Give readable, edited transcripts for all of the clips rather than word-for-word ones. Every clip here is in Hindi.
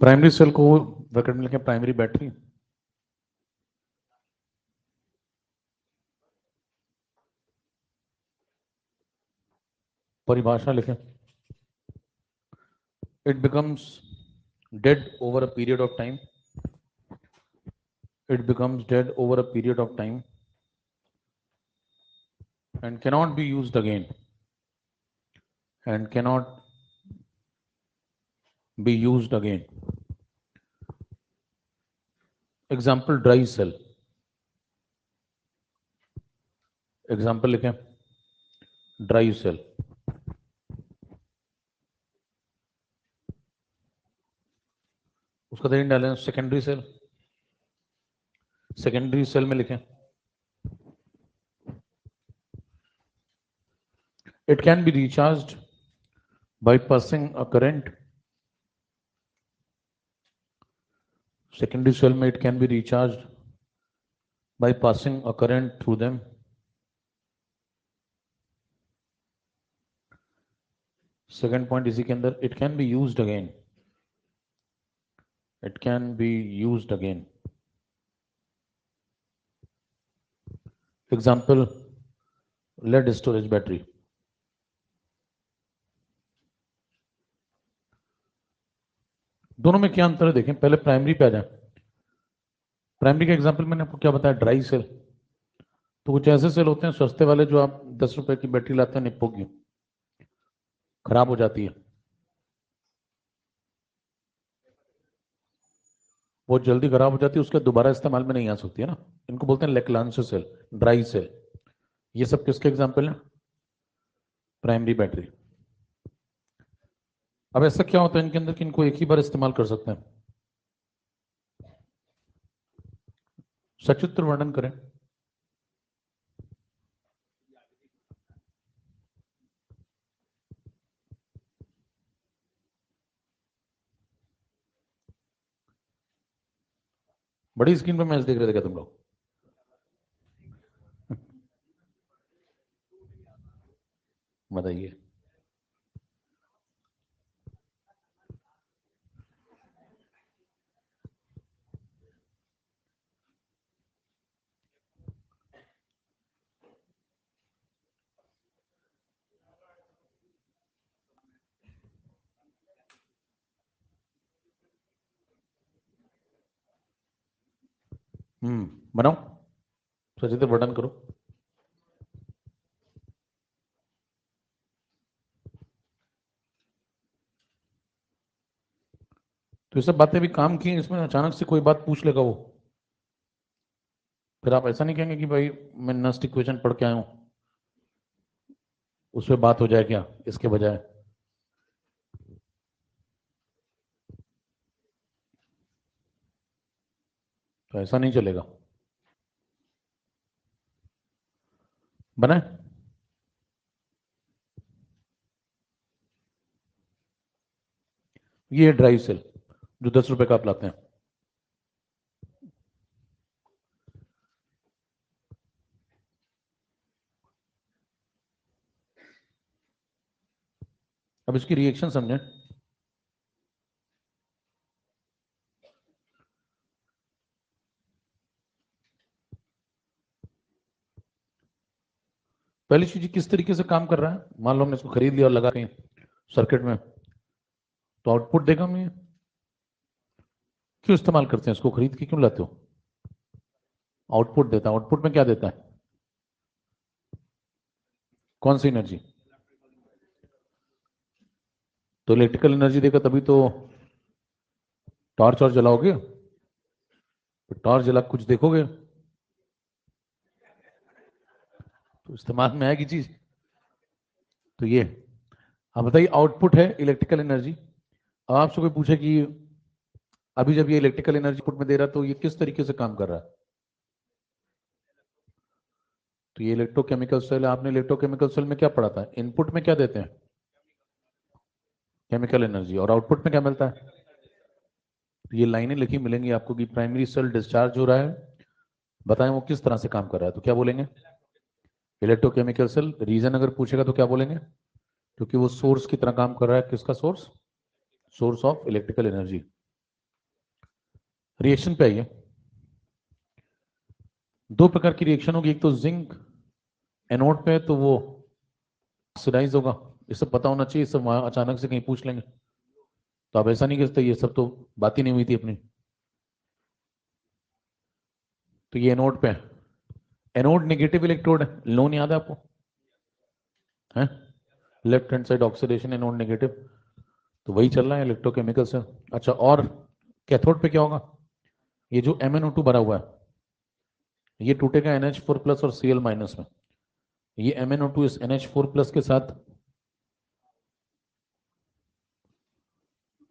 प्राइमरी सेल को ब्रैकेट में लिखें प्राइमरी बैटरी, परिभाषा लिखें, it becomes dead over a period of time, it becomes dead over a period of time and cannot be used again, and cannot be used again. Example, dry cell. Example लिखें, dry cell. उसका देन डालें सेकेंडरी सेल, सेकेंडरी सेल में लिखें it can be recharged by passing a current. Secondary cell में it can be recharged by passing a current through them. Second point इसी के अंदर it can be used again. It can be used again. Example, lead storage battery. दोनों में क्या अंतर है देखें, पहले प्राइमरी पे आ जाए। प्राइमरी का एग्जांपल मैंने आपको क्या बताया, ड्राई सेल। तो कुछ ऐसे सेल होते हैं सस्ते वाले जो आप 10 रुपए की बैटरी लाते हैं निप्पो की, खराब हो जाती है, बहुत जल्दी खराब हो जाती है, उसके दोबारा इस्तेमाल में नहीं आ सकती है ना। इनको बोलते हैं लेक्लांस सेल, ड्राई सेल। ये सब किसके एग्जाम्पल हैं, प्राइमरी बैटरी। अब ऐसा क्या होता है इनके अंदर कि इनको एक ही बार इस्तेमाल कर सकते हैं। सचित्र वर्णन करें। बड़ी स्क्रीन पर मैच देख रहे थे क्या तुम लोग? बताइए। बनाओ, सचित्र वर्णन करो। तो ये सब बातें भी काम की, इसमें अचानक से कोई बात पूछ लेगा वो, फिर आप ऐसा नहीं कहेंगे कि भाई मैं नस्ट इक्वेशन पढ़ के आया हूं, उस पर बात हो जाए क्या इसके बजाय। तो ऐसा नहीं चलेगा। बनाए, ये है ड्राई सेल जो 10 रुपए का आप लाते हैं। अब इसकी रिएक्शन समझें। पहली चीज किस तरीके से काम कर रहा है, मान लो हमने इसको खरीद लिया और लगा कहीं सर्किट में, तो आउटपुट देगा हमें। क्यों इस्तेमाल करते हैं इसको, खरीद के क्यों लाते हो? आउटपुट देता है। आउटपुट में क्या देता है, कौन सी एनर्जी? तो इलेक्ट्रिकल एनर्जी देगा तभी तो टॉर्च और जलाओगे, तो टॉर्च जला कुछ देखोगे तो इस्तेमाल में आएगी चीज। तो ये अब बताइए, आउटपुट है इलेक्ट्रिकल एनर्जी। अब आपसे कोई पूछे कि अभी जब ये इलेक्ट्रिकल एनर्जी आउटपुट में दे रहा है तो ये किस तरीके से काम कर रहा है, तो ये इलेक्ट्रोकेमिकल सेल है। आपने इलेक्ट्रोकेमिकल सेल में क्या पढ़ा था, इनपुट में क्या देते हैं, केमिकल एनर्जी, और आउटपुट में क्या मिलता है। तो ये लाइनें लिखी मिलेंगी आपको कि प्राइमरी सेल डिस्चार्ज हो रहा है, बताएं वो किस तरह से काम कर रहा है, तो क्या बोलेंगे, इलेक्ट्रोकेमिकल सेल। रीजन अगर पूछेगा तो क्या बोलेंगे, क्योंकि वो सोर्स की तरह काम कर रहा है। किसका source, source of electrical energy. Reaction पे आइए। दो प्रकार की रिएक्शन होगी, एक तो जिंक एनोड पे है तो वो ऑक्सीडाइज होगा, ये सब पता होना चाहिए, सब वहां अचानक से कहीं पूछ लेंगे तो आप ऐसा नहीं कर सकते, ये सब तो बात ही नहीं हुई थी अपनी। तो ये एनोड पे है, एनोड नेगेटिव इलेक्ट्रोड है, लोन याद है आपको, है left hand side oxidation anode negative, तो वही चल रहा है इलेक्ट्रोकेमिकल से। अच्छा, और कैथोड पे क्या होगा, ये जो MnO2 भरा हुआ है ये टूटेगा NH4 प्लस और Cl माइनस में, ये MnO2 इस NH4 प्लस के साथ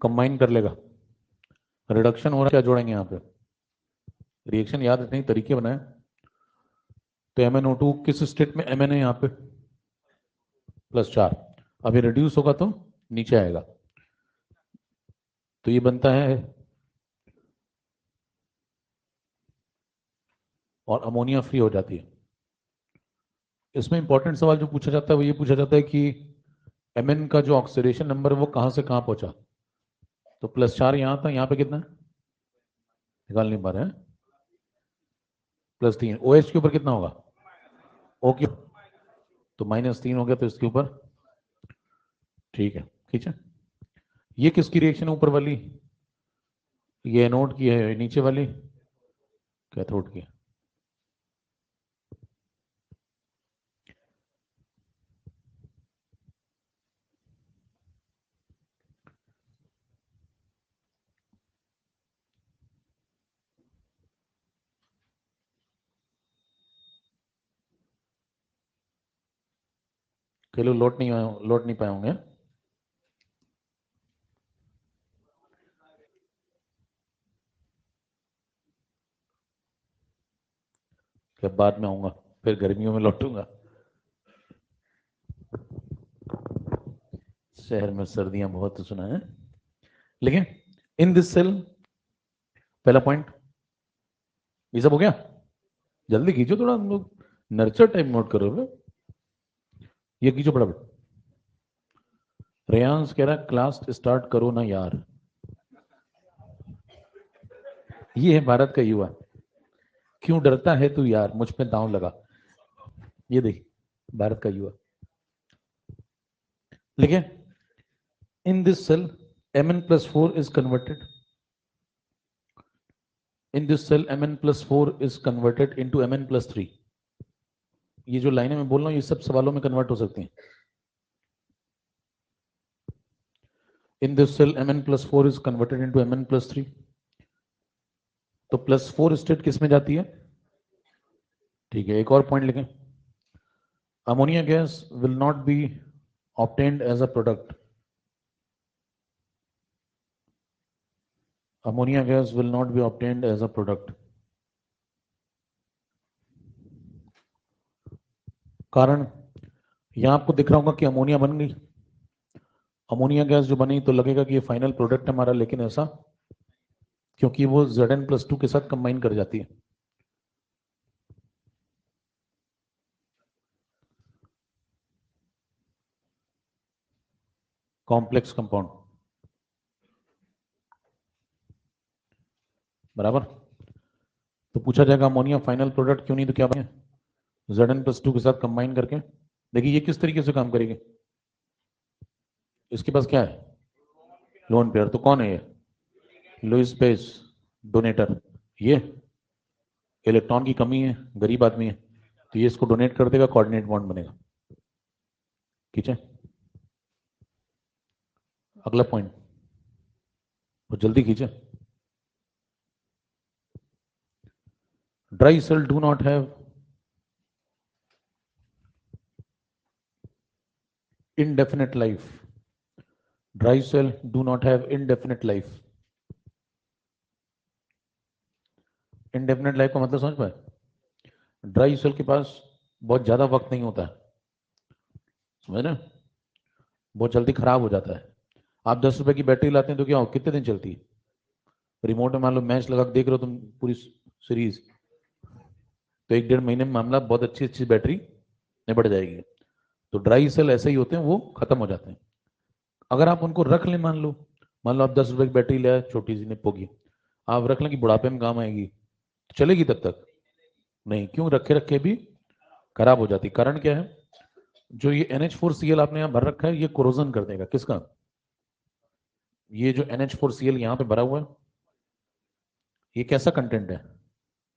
कंबाइन कर लेगा, रिडक्शन हो रहा है, क्या जोड़ेंगे यहाँ पे, रिएक्शन याद रखने के तरीके बनाए। तो MnO2 किस स्टेट में, Mn है यहाँ पे +4, अभी रिड्यूस होगा तो नीचे आएगा, तो ये बनता है और अमोनिया फ्री हो जाती है। इसमें इंपॉर्टेंट सवाल जो पूछा जाता है वो ये पूछा जाता है कि Mn का जो ऑक्सीडेशन नंबर है वो कहां से कहां पहुंचा, तो +4 यहां था, यहाँ पे कितना है निकाल नहीं पा रहे हैं, +3, OH के ऊपर कितना होगा, O के, तो -3 हो गया, तो इसके ऊपर ठीक है, ठीक है। ये किसकी रिएक्शन है ऊपर वाली, ये एनोड की है, नीचे वाली कैथोड की है। कई लोग लौट नहीं पाए होंगे, क्या बाद में आऊंगा, फिर गर्मियों में लौटूंगा, शहर में सर्दियां बहुत सुना है। लेकिन इन दिस सेल, पहला पॉइंट ये सब हो गया, जल्दी खींचो थोड़ा, हम लोग नर्चर टाइप नोट करो बे। ये खींचो फटाफट, रेयांश कह रहा है क्लास स्टार्ट करो ना यार, ये है भारत का युवा, क्यों डरता है तू यार, मुझ पे दांव लगा, ये देख भारत का युवा। लेकिन in this cell Mn+4 is converted, in this cell Mn+4 is converted into Mn+3, ये जो लाइनें मैं बोल रहा हूँ ये सब सवालों में कन्वर्ट हो सकती हैं। in this cell Mn+4 is converted into Mn+3, तो +4 स्टेट किस में जाती है, ठीक है। एक और पॉइंट लिखें, ammonia gas will not be obtained as a product, ammonia gas will not be obtained as a product, कारण यहां आपको दिख रहा होगा कि अमोनिया बन गई, अमोनिया गैस जो बनी तो लगेगा कि ये फाइनल प्रोडक्ट है हमारा, लेकिन ऐसा क्योंकि वो Zn+2 के साथ कंबाइन कर जाती है। कॉम्प्लेक्स कंपाउंड, बराबर, तो पूछा जाएगा अमोनिया फाइनल प्रोडक्ट क्यों नहीं, तो क्या बने Zn+2 के साथ कंबाइन करके। देखिए ये किस तरीके से काम करेगी, इसके पास क्या है लोन पेयर, तो कौन है ये लुईस पेज डोनेटर, ये इलेक्ट्रॉन की कमी है, गरीब आदमी है, तो ये इसको डोनेट कर देगा, कोऑर्डिनेट बॉन्ड बनेगा, ठीक है। अगला पॉइंट, तो जल्दी खींचे, dry cell do not have indefinite life, dry cell do not have indefinite life, indefinite life का मतलब समझ पाए, ड्राई सेल के पास बहुत ज्यादा वक्त नहीं होता है, समझ रहे, बहुत जल्दी खराब हो जाता है। आप 10 रुपए की बैटरी लाते हैं तो क्या हो, कितने दिन चलती है, रिमोट में मान लो मैच लगा के देख रहे हो तुम पूरी सीरीज, तो 1-1.5 महीने में मामला बहुत अच्छी अच्छी बैटरी निपट जाएगी। तो ड्राई सेल ऐसे ही होते हैं, वो खत्म हो जाते हैं। अगर आप उनको रख लें, मान लो आप 10 रुपए की बैटरी ले आए, छोटी सी निप होगी, आप रख लें कि बुढ़ापे में काम आएगी, तो चलेगी तब तक नहीं, क्यों, रखे रखे भी खराब हो जाती। कारण क्या है, जो ये NH4Cl आपने यहाँ भर रखा है ये कोरोजन कर देगा। किसका? ये जो NH4Cl यहाँ पे भरा हुआ है ये कैसा कंटेंट है?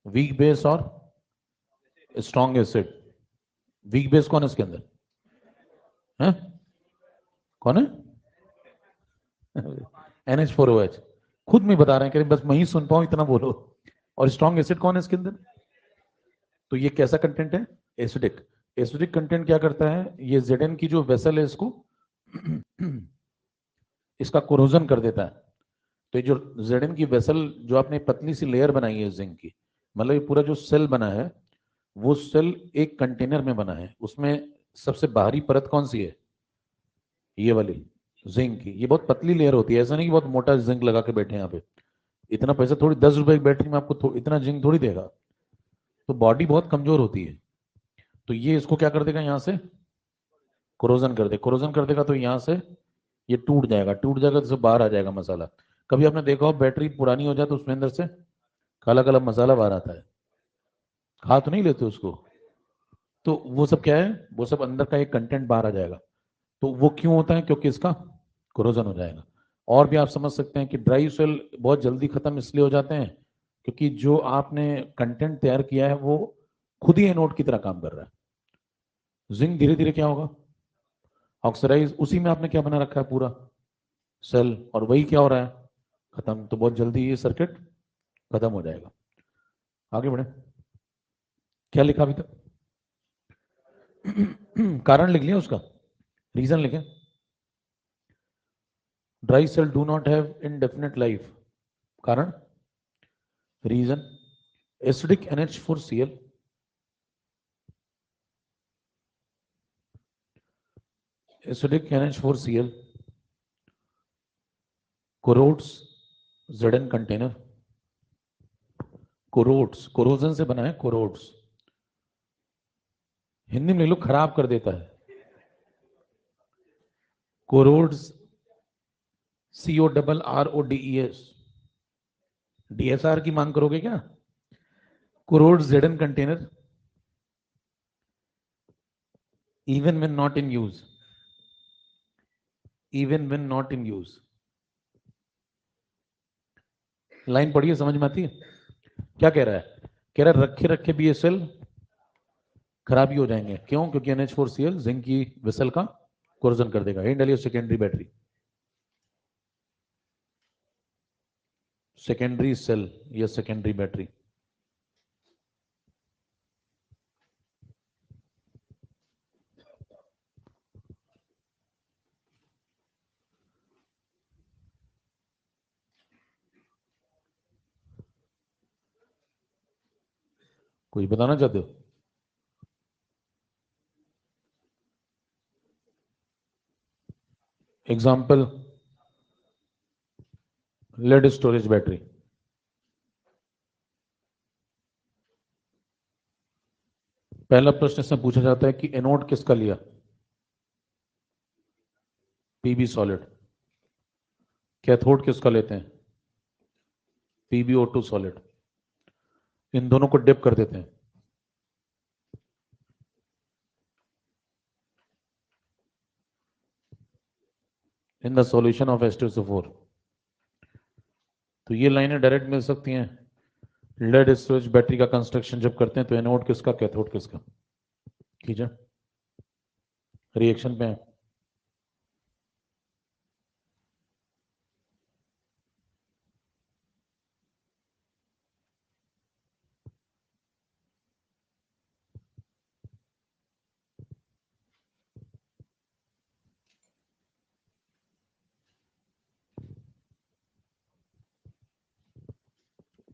वीक बेस और स्ट्रॉन्ग एसिड। वीक बेस कौन है इसके अंदर? है कौन है? NH4OH। खुद में बता रहे हैं कि बस मैं ही सुन पाऊं इतना बोलो। और स्ट्रॉन्ग एसिड कौन है इसके अंदर? तो ये कैसा कंटेंट है? एसिडिक। एसिडिक कंटेंट क्या करता है, ये Zn की जो वेसल है इसको इसका कोरोजन कर देता है। तो ये जो Zn की वेसल जो आपने पतली सी लेयर बनाई है जिंक की, मतलब ये पूरा जो सेल बना है वो सेल एक कंटेनर में बना है, उसमें सबसे बाहरी परत कौन सी है? ये वाली जिंक की। ये बहुत पतली लेयर होती है, ऐसा नहीं कि बहुत मोटा जिंक लगा के बैठे हैं यहाँ पे। इतना पैसा थोड़ी, 10 रुपए की बैटरी में आपको इतना जिंक थोड़ी देगा। तो बॉडी बहुत कमजोर होती है। तो ये इसको क्या कर देगा, यहाँ से कोरोजन कर दे। कोरोजन कर देगा तो यहाँ से ये टूट जाएगा, टूट जाएगा तो बाहर आ जाएगा मसाला। कभी आपने देखा हो बैटरी पुरानी हो जाए तो उसमें अंदर से काला काला मसाला बाहर आता है, खा तो नहीं लेते उसको। तो वो सब क्या है, वो सब अंदर का एक कंटेंट बाहर आ जाएगा। तो वो क्यों होता है? क्योंकि इसका कोरोजन हो जाएगा। और भी आप समझ सकते हैं कि ड्राई सेल बहुत जल्दी खत्म इसलिए हो जाते हैं क्योंकि जो आपने कंटेंट तैयार किया है वो खुद ही एनोड की तरह काम कर रहा है। जिंक धीरे धीरे क्या होगा, ऑक्सीडाइज। उसी में आपने क्या बना रखा है, पूरा सेल, और वही क्या हो रहा है, खत्म। तो बहुत जल्दी ये सर्किट खत्म हो जाएगा। आगे बढ़े, क्या लिखा अभी तक? कारण लिख लिया उसका, रीजन लिखे। Dry cell do not have indefinite life. कारण, reason, acidic NH4Cl, acidic NH4Cl corrodes Zn container. Corrodes, corrosion से बना है, कोरोड्स। हिंदी में लोग खराब कर देता है। कोरोड्स, CORRODES। DSR की मांग करोगे क्या? कोरोड्स Zn container even when not in use, even when not in use। Line पढ़िए, समझ में आती है क्या कह रहा है? कह रहा है रखे रखे भी ये सेल खराबी हो जाएंगे। क्यों? क्योंकि NH4Cl जिंक की वेसल का कोरोजन कर देगा। यही डालिए सेकेंडरी बैटरी, सेकेंडरी सेल या सेकेंडरी बैटरी। कुछ बताना चाहते हो? Example, lead storage battery. पहला प्रश्न इसमें पूछा जाता है कि एनोड किसका लिया? PB solid. कैथोड किसका लेते हैं? PbO2 solid. इन दोनों को डिप कर देते हैं in the solution of H2SO4। तो ये लाइनें डायरेक्ट मिल सकती हैं। लेड स्टोरेज बैटरी का कंस्ट्रक्शन जब करते हैं तो एनोड किसका, कैथोड किसका? कीजिए, रिएक्शन पे है।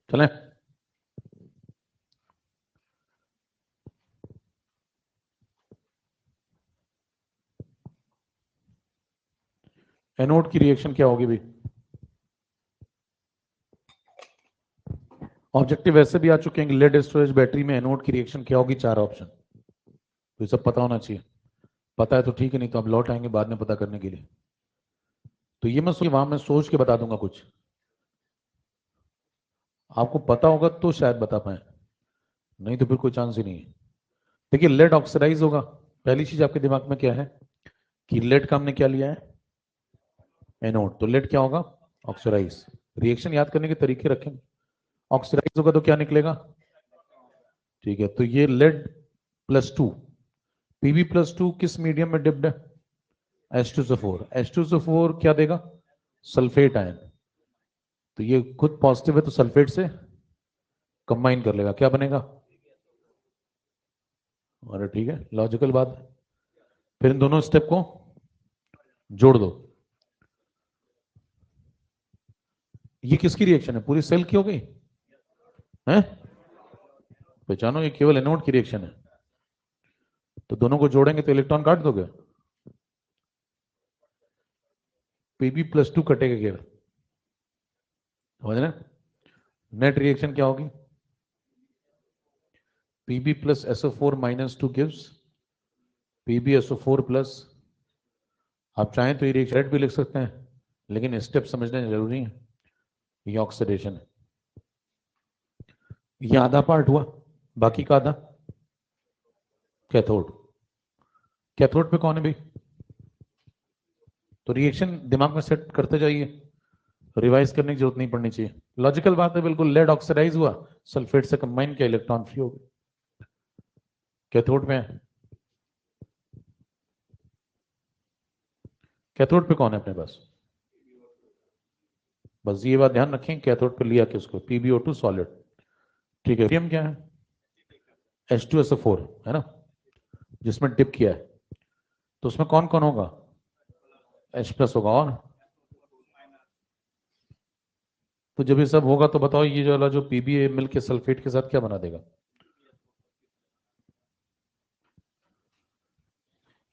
चलें, एनोड की रिएक्शन क्या होगी भाई? ऑब्जेक्टिव वैसे भी आ चुके हैं कि लेड स्टोरेज बैटरी में एनोड की रिएक्शन क्या होगी, 4 ऑप्शन। तो ये सब पता होना चाहिए। पता है तो ठीक है, नहीं तो आप लौट आएंगे बाद में पता करने के लिए। तो ये मैं वहां मैं सोच के बता दूंगा कुछ। आपको पता होगा तो शायद बता पाए, नहीं तो फिर कोई चांस ही नहीं है। देखिए लेड ऑक्सीडाइज होगा, पहली चीज आपके दिमाग में क्या है कि लेड का हमने क्या लिया है, एनोड, तो लेड क्या होगा, ऑक्सीडाइज। रिएक्शन याद करने के तरीके रखें, ऑक्सीडाइज होगा तो क्या निकलेगा, ठीक है, तो ये लेड +2, Pb+2 किस मीडियम में डिप्ड है, H2SO4, H2SO4 क्या देगा, सल्फेट आयन, तो ये खुद पॉजिटिव है तो सल्फेट से कंबाइन कर लेगा, क्या बनेगा, अरे ठीक है, लॉजिकल बात है। फिर इन दोनों स्टेप को जोड़ दो, ये किसकी रिएक्शन है, पूरी सेल की हो गई है, पहचानो ये केवल एनोड की रिएक्शन है, तो दोनों को जोड़ेंगे तो इलेक्ट्रॉन काट दोगे, Pb+2 कटेगा केवल, समझ रहे, नेट रिएक्शन क्या होगी, Pb+SO4-2 gives PbSO4+, आप चाहें तो ये रिएक्शन भी लिख सकते हैं, लेकिन स्टेप समझना जरूरी है, ये ऑक्सीडेशन है, ये आधा पार्ट हुआ, बाकी का आधा कैथोड, कैथोड पे कौन है भाई, तो रिएक्शन दिमाग में सेट करते जाइए, रिवाइज करने की जरूरत नहीं पड़नी चाहिए, लॉजिकल बात है बिल्कुल, लेड ऑक्सीडाइज हुआ, सल्फेट से कंबाइन किया, इलेक्ट्रॉन फ्री हो गए, कैथोड में है, कैथोड पे कौन है अपने पास, बस ये बात ध्यान रखें, कैथोड पे लिया किसको, PbO2 सॉलिड, ठीक है, मीडियम क्या है, H2SO4 है ना, जिसमें डिप किया है, तो उसमें कौन कौन होगा, H+ होगा, और तो जब ये सब होगा तो बताओ ये जो वाला जो Pba मिल के सल्फेट के साथ क्या बना देगा,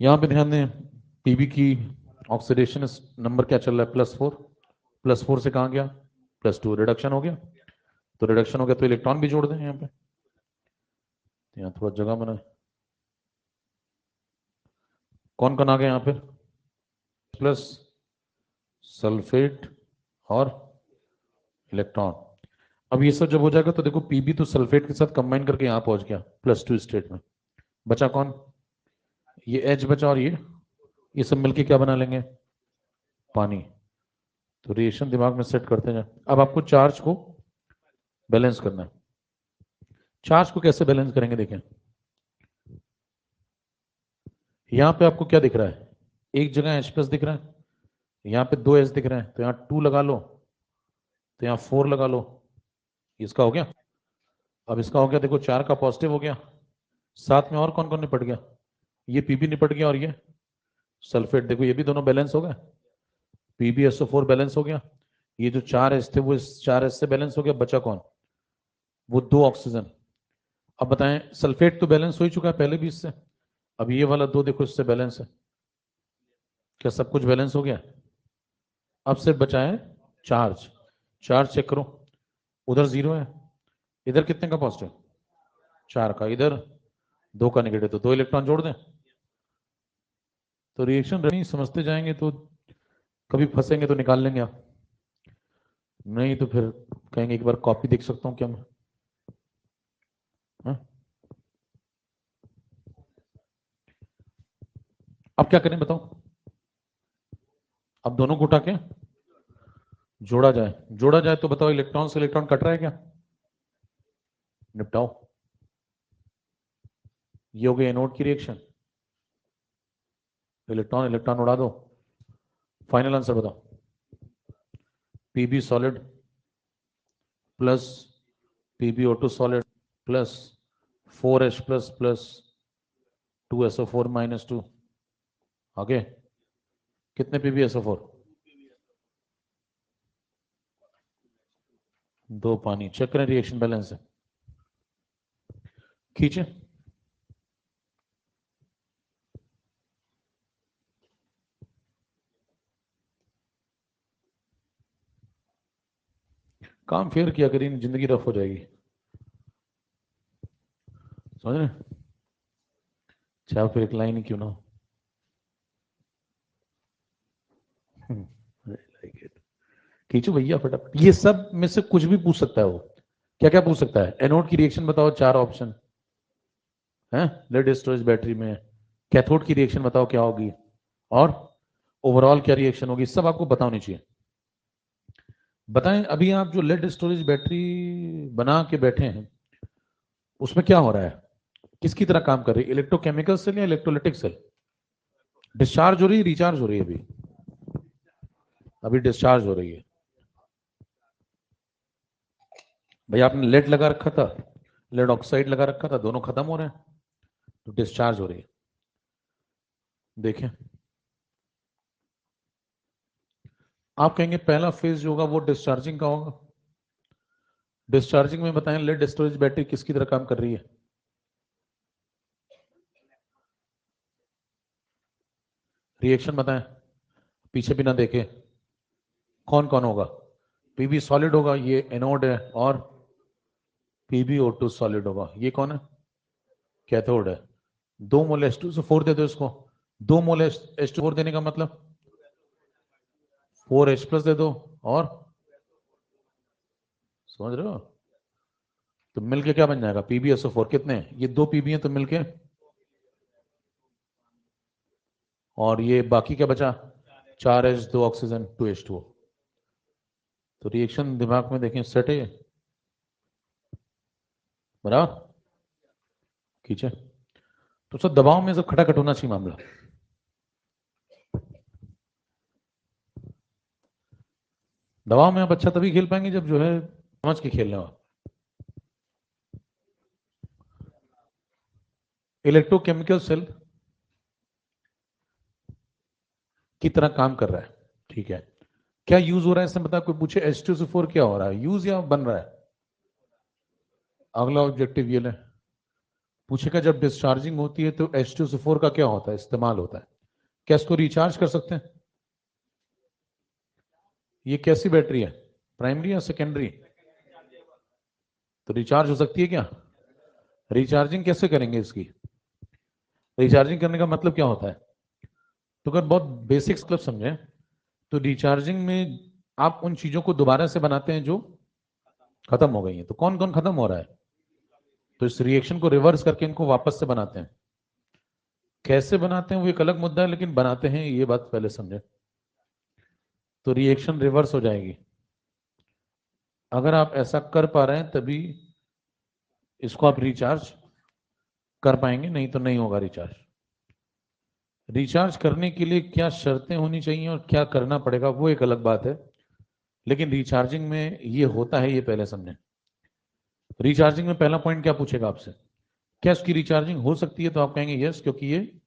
यहां पे ध्यान दें, Pb की ऑक्सीडेशन नंबर क्या चल रहा है, +4, +4 से कहां गया, +2, रिडक्शन हो गया, तो रिडक्शन हो गया तो इलेक्ट्रॉन भी जोड़ दें यहाँ पे, यहाँ थोड़ा जगह बना, कौन कौन आ गया यहाँ पे, प्लस सल्फेट और इलेक्ट्रॉन, अब ये सब जब हो जाएगा तो देखो Pb तो सल्फेट के साथ कंबाइन करके यहाँ पहुंच गया +2 स्टेट में, बचा कौन, ये H बचा, और ये सब मिलके क्या बना लेंगे, पानी, तो रिएक्शन दिमाग में सेट करते जाए, अब आपको चार्ज को बैलेंस करना है, चार्ज को कैसे बैलेंस करेंगे देखें, यहाँ पे आपको क्या दिख रहा है, एक जगह H+ दिख रहा है, यहाँ पे 2 H दिख रहे हैं, तो यहाँ 2 लगा लो, तो यहाँ 4 लगा लो, इसका हो गया, अब इसका हो गया, देखो 4 का पॉजिटिव हो गया, साथ में और कौन कौन निपट गया, ये Pb निपट गया, और ये सल्फेट, देखो ये भी दोनों बैलेंस हो गए, PbSO4 बैलेंस हो गया, ये जो 4 H थे वो इस 4 H से बैलेंस हो गया, बचा कौन, वो 2 ऑक्सीजन, अब बताएं सल्फेट तो बैलेंस हो ही चुका है पहले भी इससे, अब ये वाला 2 देखो इससे बैलेंस है, क्या सब कुछ बैलेंस हो गया, अब सिर्फ बचा है चार्ज, चार्ज चेक करो, उधर 0 है, इधर कितने का पॉजिटिव, 4 का, इधर 2 का नेगेटिव, तो 2 इलेक्ट्रॉन जोड़ दें, तो रिएक्शन नहीं समझते जाएंगे तो कभी फंसेंगे तो निकाल लेंगे आप, नहीं तो फिर कहेंगे एक बार कॉपी देख सकता हूँ क्या मैं, हाँ? अब क्या करें बताओ, अब दोनों को उठा के जोड़ा जाए तो बताओ इलेक्ट्रॉन से इलेक्ट्रॉन कट रहा है क्या, निपटाओ, ये हो गई एनोड की रिएक्शन, इलेक्ट्रॉन इलेक्ट्रॉन उड़ा दो, फाइनल आंसर बताओ, Pb solid plus PbO2 solid plus 4H+ plus 2SO4-2, आगे कितने PbSO4, 2 पानी, चेक करें रिएक्शन बैलेंस है, खींचे, काम फेयर किया करिए, जिंदगी रफ हो जाएगी, समझ रहे, चाहे फिर एक लाइन ही क्यों ना हो, खींचो भैया फटाफट, ये सब में से कुछ भी पूछ सकता है वो, क्या क्या पूछ सकता है? एनोड की रिएक्शन बताओ, 4 ऑप्शन है लेड स्टोरेज बैटरी में। कैथोड की रिएक्शन बताओ क्या होगी, और ओवरऑल क्या रिएक्शन होगी, सब आपको पता होनी चाहिए। बताएं, अभी आप जो लेड स्टोरेज बैटरी बना के बैठे हैं उसमें क्या हो रहा है, किसकी तरह काम कर रही है? इलेक्ट्रोकेमिकल सेल या इलेक्ट्रोलिटिक सेल? डिस्चार्ज हो रही है, रिचार्ज हो रही है? अभी अभी डिस्चार्ज हो रही है। भाई आपने लेड लगा रखा था, लेड ऑक्साइड लगा रखा था, दोनों खत्म हो रहे हैं तो डिस्चार्ज हो रही है। देखें, आप कहेंगे पहला फेज जो होगा वो डिस्चार्जिंग का होगा। डिस्चार्जिंग में बताएं लेड स्टोरेज बैटरी किसकी तरह काम कर रही है? रिएक्शन बताएं, पीछे भी ना देखे, कौन कौन होगा? पीबी सॉलिड होगा, ये एनोड है, और PbO2 सॉलिड होगा, ये कौन है? कैथोड है। 2 मोल H2SO4 दे दो इसको। 2 मोल H2O4 देने का मतलब 4H+ दे दो, और समझ रहे हो? तो मिलके क्या बन जाएगा? PbSO4 कितने हैं? ये 2 पीबी हैं तो मिलके, और ये बाकी क्या बचा? 4H, 2 oxygen, 2H2O। तो रिएक्शन दिमाग में देखें, सेट है ये, बराबर खींचे। तो सब दबाव में सब खटाखट होना चाहिए मामला। दबाव में आप अच्छा तभी खेल पाएंगे जब जो है समझ के खेल रहे हो। इलेक्ट्रोकेमिकल सेल की तरह काम कर रहा है, ठीक है। क्या यूज हो रहा है इसमें बता, कोई पूछे H2SO4 क्या हो रहा है, यूज या बन रहा है? अगला ऑब्जेक्टिव ये ले, पूछेगा जब डिस्चार्जिंग होती है तो H2SO4 का क्या होता है, इस्तेमाल होता है। क्या इसको रिचार्ज कर सकते हैं? ये कैसी बैटरी है, प्राइमरी या सेकेंडरी? तो रिचार्ज हो सकती है क्या? रिचार्जिंग कैसे करेंगे इसकी? रिचार्जिंग करने का मतलब क्या होता है? तो अगर बहुत बेसिक्स मतलब समझें, तो रिचार्जिंग में आप उन चीजों को दोबारा से बनाते हैं जो खत्म हो गई हैं। तो कौन कौन खत्म हो रहा है? तो इस रिएक्शन को रिवर्स करके इनको वापस से बनाते हैं। कैसे बनाते हैं वो एक अलग मुद्दा है, लेकिन बनाते हैं, ये बात पहले समझे। तो रिएक्शन रिवर्स हो जाएगी। अगर आप ऐसा कर पा रहे हैं तभी इसको आप रिचार्ज कर पाएंगे, नहीं तो नहीं होगा रिचार्ज। रिचार्ज करने के लिए क्या शर्तें होनी चाहिए और क्या करना पड़ेगा वो एक अलग बात है, लेकिन रिचार्जिंग में ये होता है, ये पहले समझें। रिचार्जिंग में पहला पॉइंट क्या पूछेगा आपसे, क्या इसकी रिचार्जिंग हो सकती है? तो आप कहेंगे यस, क्योंकि ये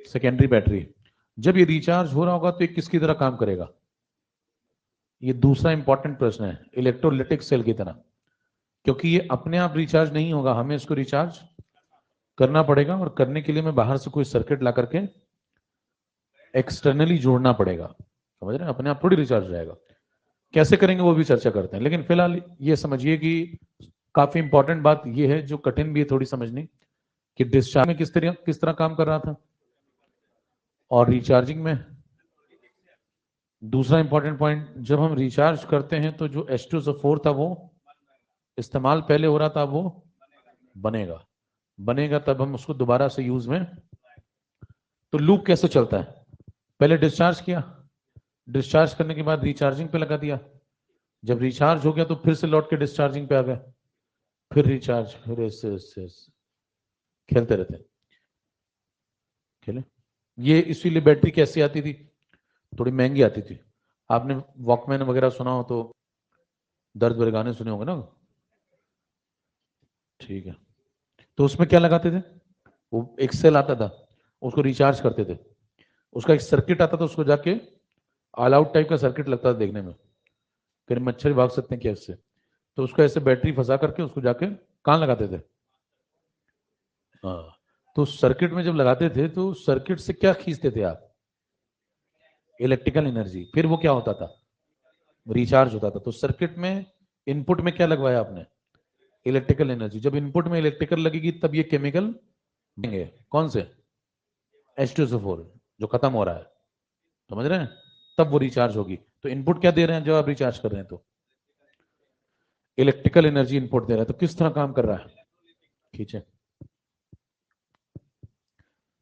सेकेंडरी बैटरी है। जब ये रिचार्ज हो रहा होगा तो ये किसकी तरह काम करेगा? ये दूसरा इंपॉर्टेंट प्रश्न है, इलेक्ट्रोलिटिक सेल की तरह। क्योंकि ये अपने आप रिचार्ज नहीं होगा, हमें इसको रिचार्ज करना पड़ेगा, और करने के लिए मैं बाहर से कोई सर्किट ला करके एक्सटर्नली जोड़ना पड़ेगा। समझ रहे हैं? अपने आप थोड़ी रिचार्ज हो जाएगा। कैसे करेंगे वो भी चर्चा करते हैं, लेकिन फिलहाल ये समझिए कि काफी इंपॉर्टेंट बात ये है जो कठिन भी है थोड़ी समझनी, कि डिस्चार्ज में किस तरह काम कर रहा था, और रिचार्जिंग में। दूसरा इंपॉर्टेंट पॉइंट, जब हम रिचार्ज करते हैं तो जो H2SO4 था वो इस्तेमाल पहले हो रहा था, वो बनेगा। बनेगा तब हम उसको दोबारा से यूज में। तो लूप कैसे चलता है? पहले डिस्चार्ज किया, डिस्चार्ज करने के बाद रिचार्जिंग पे लगा दिया, जब रिचार्ज हो गया तो फिर से लौट के डिस्चार्जिंग पे आ गए, फिर रिचार्ज, फिर ऐसे खेलते रहते हैं। खेले। ये इसीलिए बैटरी कैसी आती थी, थोड़ी महंगी आती थी। आपने वॉकमैन वगैरह सुना हो तो, दर्द भरे गाने सुने होंगे ना, ठीक है। तो उसमें क्या लगाते थे, वो एक सेल आता था, उसको रिचार्ज करते थे, उसका एक सर्किट आता था, उसको जाके ऑल आउट टाइप का सर्किट लगता था देखने में, फिर मच्छर भाग सकते हैं क्या इससे। तो उसको ऐसे बैटरी फंसा करके उसको जाके कहाँ लगाते थे? हाँ। तो सर्किट में जब लगाते थे तो सर्किट से क्या खींचते थे आप? Electrical energy. फिर वो क्या होता था? रिचार्ज होता था। तो सर्किट में इनपुट में क्या लगवाया आपने? Electrical energy. जब इनपुट में इलेक्ट्रिकल लगेगी तब ये केमिकल बनेंगे, कौन से? H2SO4 जो खत्म हो रहा है, समझ रहे हैं? तब वो रिचार्ज होगी। तो इनपुट क्या दे रहे हैं जब आप रिचार्ज कर रहे हैं? तो इलेक्ट्रिकल एनर्जी इनपुट दे रहा है, तो किस तरह काम कर रहा है, खींचे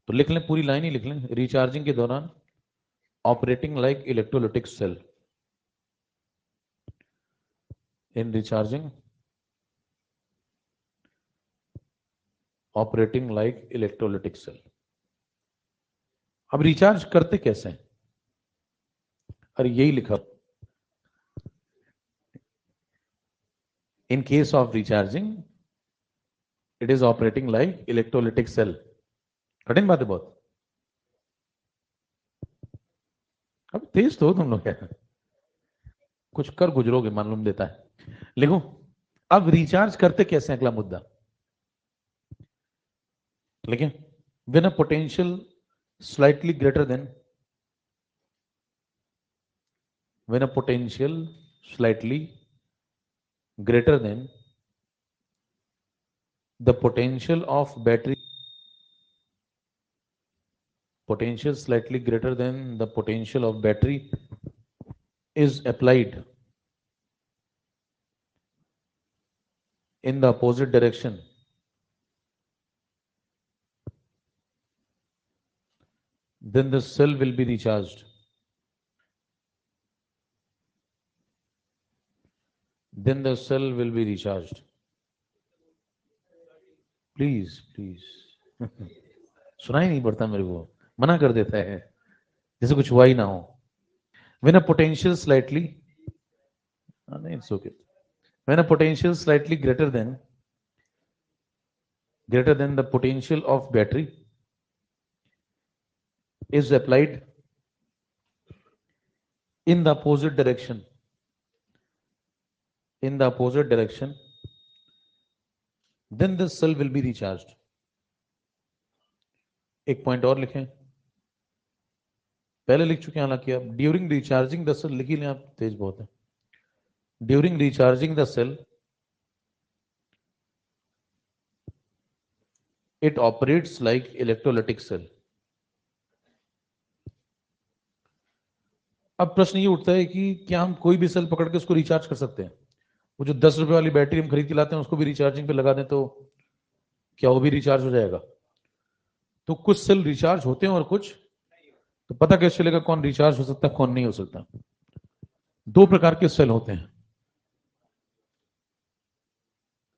तो लिख लें, पूरी लाइन ही लिख लें। रिचार्जिंग के दौरान operating like electrolytic cell, in recharging operating like electrolytic cell. अब रिचार्ज करते कैसे हैं, अरे यही लिखा, in case of recharging it is operating like electrolytic cell. कठिन बात है बहुत, अब तेज तो हो तुम लोग, क्या कुछ कर गुजरोगे मालूम देता है। लिखो, अब रिचार्ज करते कैसे, अगला मुद्दा लिखे। When a potential slightly greater than, when a potential slightly greater than the potential of battery, potential slightly greater than the potential of battery is applied in the opposite direction, then the cell will be recharged. Then the cell will be recharged. Please please सुनाई नहीं पड़ता मेरे को, मना कर देता है जैसे कुछ हुआ ही ना हो। When a potential slightly, नहीं it's okay. When a potential slightly greater than the potential of battery is applied in the opposite direction, in the opposite direction, then the cell will be recharged. एक पॉइंट और लिखें, पहले लिख चुके हैं हालांकि आप, ड्यूरिंग रिचार्जिंग द सेल, लिख ही लें आप, तेज बहुत है। During recharging the cell it operates like electrolytic cell. अब प्रश्न ये उठता है कि क्या हम कोई भी सेल पकड़ के उसको रिचार्ज कर सकते हैं? वो जो 10 रुपए वाली बैटरी हम खरीद के लाते हैं उसको भी रिचार्जिंग पे लगा दें तो क्या वो भी रिचार्ज हो जाएगा? तो कुछ सेल रिचार्ज होते हैं और कुछ, तो पता कैसे चलेगा कौन रिचार्ज हो सकता है कौन नहीं हो सकता? दो प्रकार के सेल होते हैं,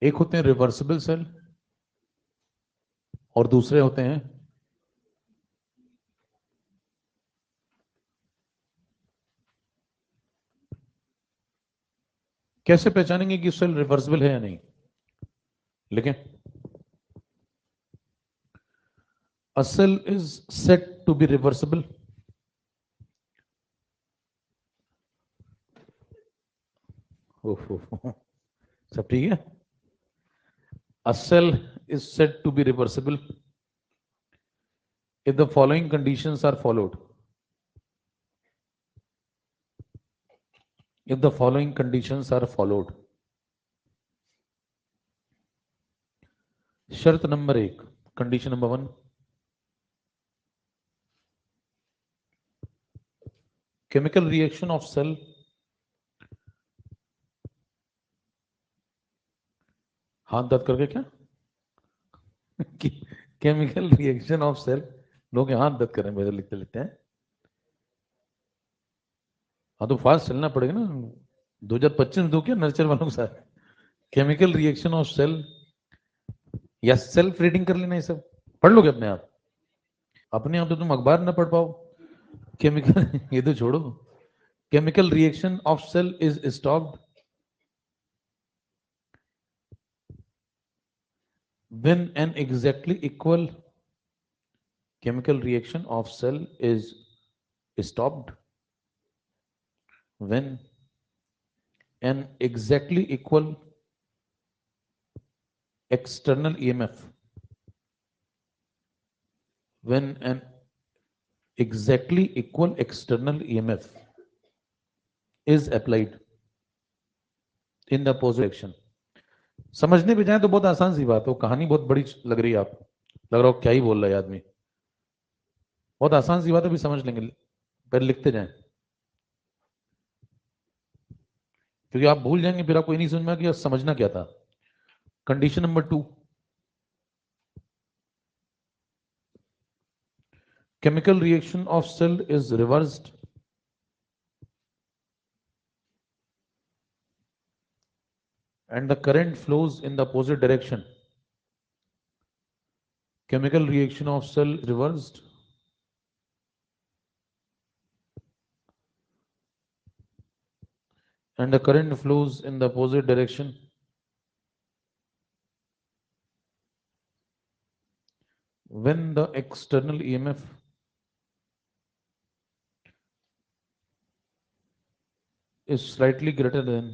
एक होते हैं रिवर्सिबल सेल और दूसरे होते हैं, कैसे पहचानेंगे कि सेल रिवर्सिबल है या नहीं? लेकिन a cell is said to be reversible सब ठीक है? A cell is said to be reversible if the following conditions are followed. If the following conditions are followed. शर्त number 1, condition number 1, chemical reaction of cell हाथ दर्द करके क्या केमिकल रिएक्शन ऑफ सेल, लोग हाथ दर्द कर रहे हैं मेरे लिखते लिखते हैं। हाँ तो फास्ट चलना पड़ेगा ना, 2025 दो क्या नर्चर वालों के साथ। केमिकल रिएक्शन ऑफ सेल, या सेल्फ रीडिंग कर लेना, ये सब पढ़ लोगे अपने आप, अपने आप तो तुम अखबार ना पढ़ पाओ। केमिकल ये तो छोड़ो, chemical reaction of cell is stopped when an exactly equal chemical reaction of cell is stopped when an exactly equal external EMF, when an exactly equal external EMF is applied in the opposite direction। समझने पे जाए तो बहुत आसान सी बात है, कहानी बहुत बड़ी लग रही है, आप लग रहा हो क्या ही बोल रहा है आदमी, बहुत आसान सी बात है, अभी समझ लेंगे, पहले लिखते जाएं। क्योंकि आप भूल जाएंगे फिर आपको ये नहीं समझ में कि समझना क्या था। Condition number 2, chemical reaction of cell is reversed and the current flows in the opposite direction. Chemical reaction of cell reversed and the current flows in the opposite direction when the external EMF is slightly greater than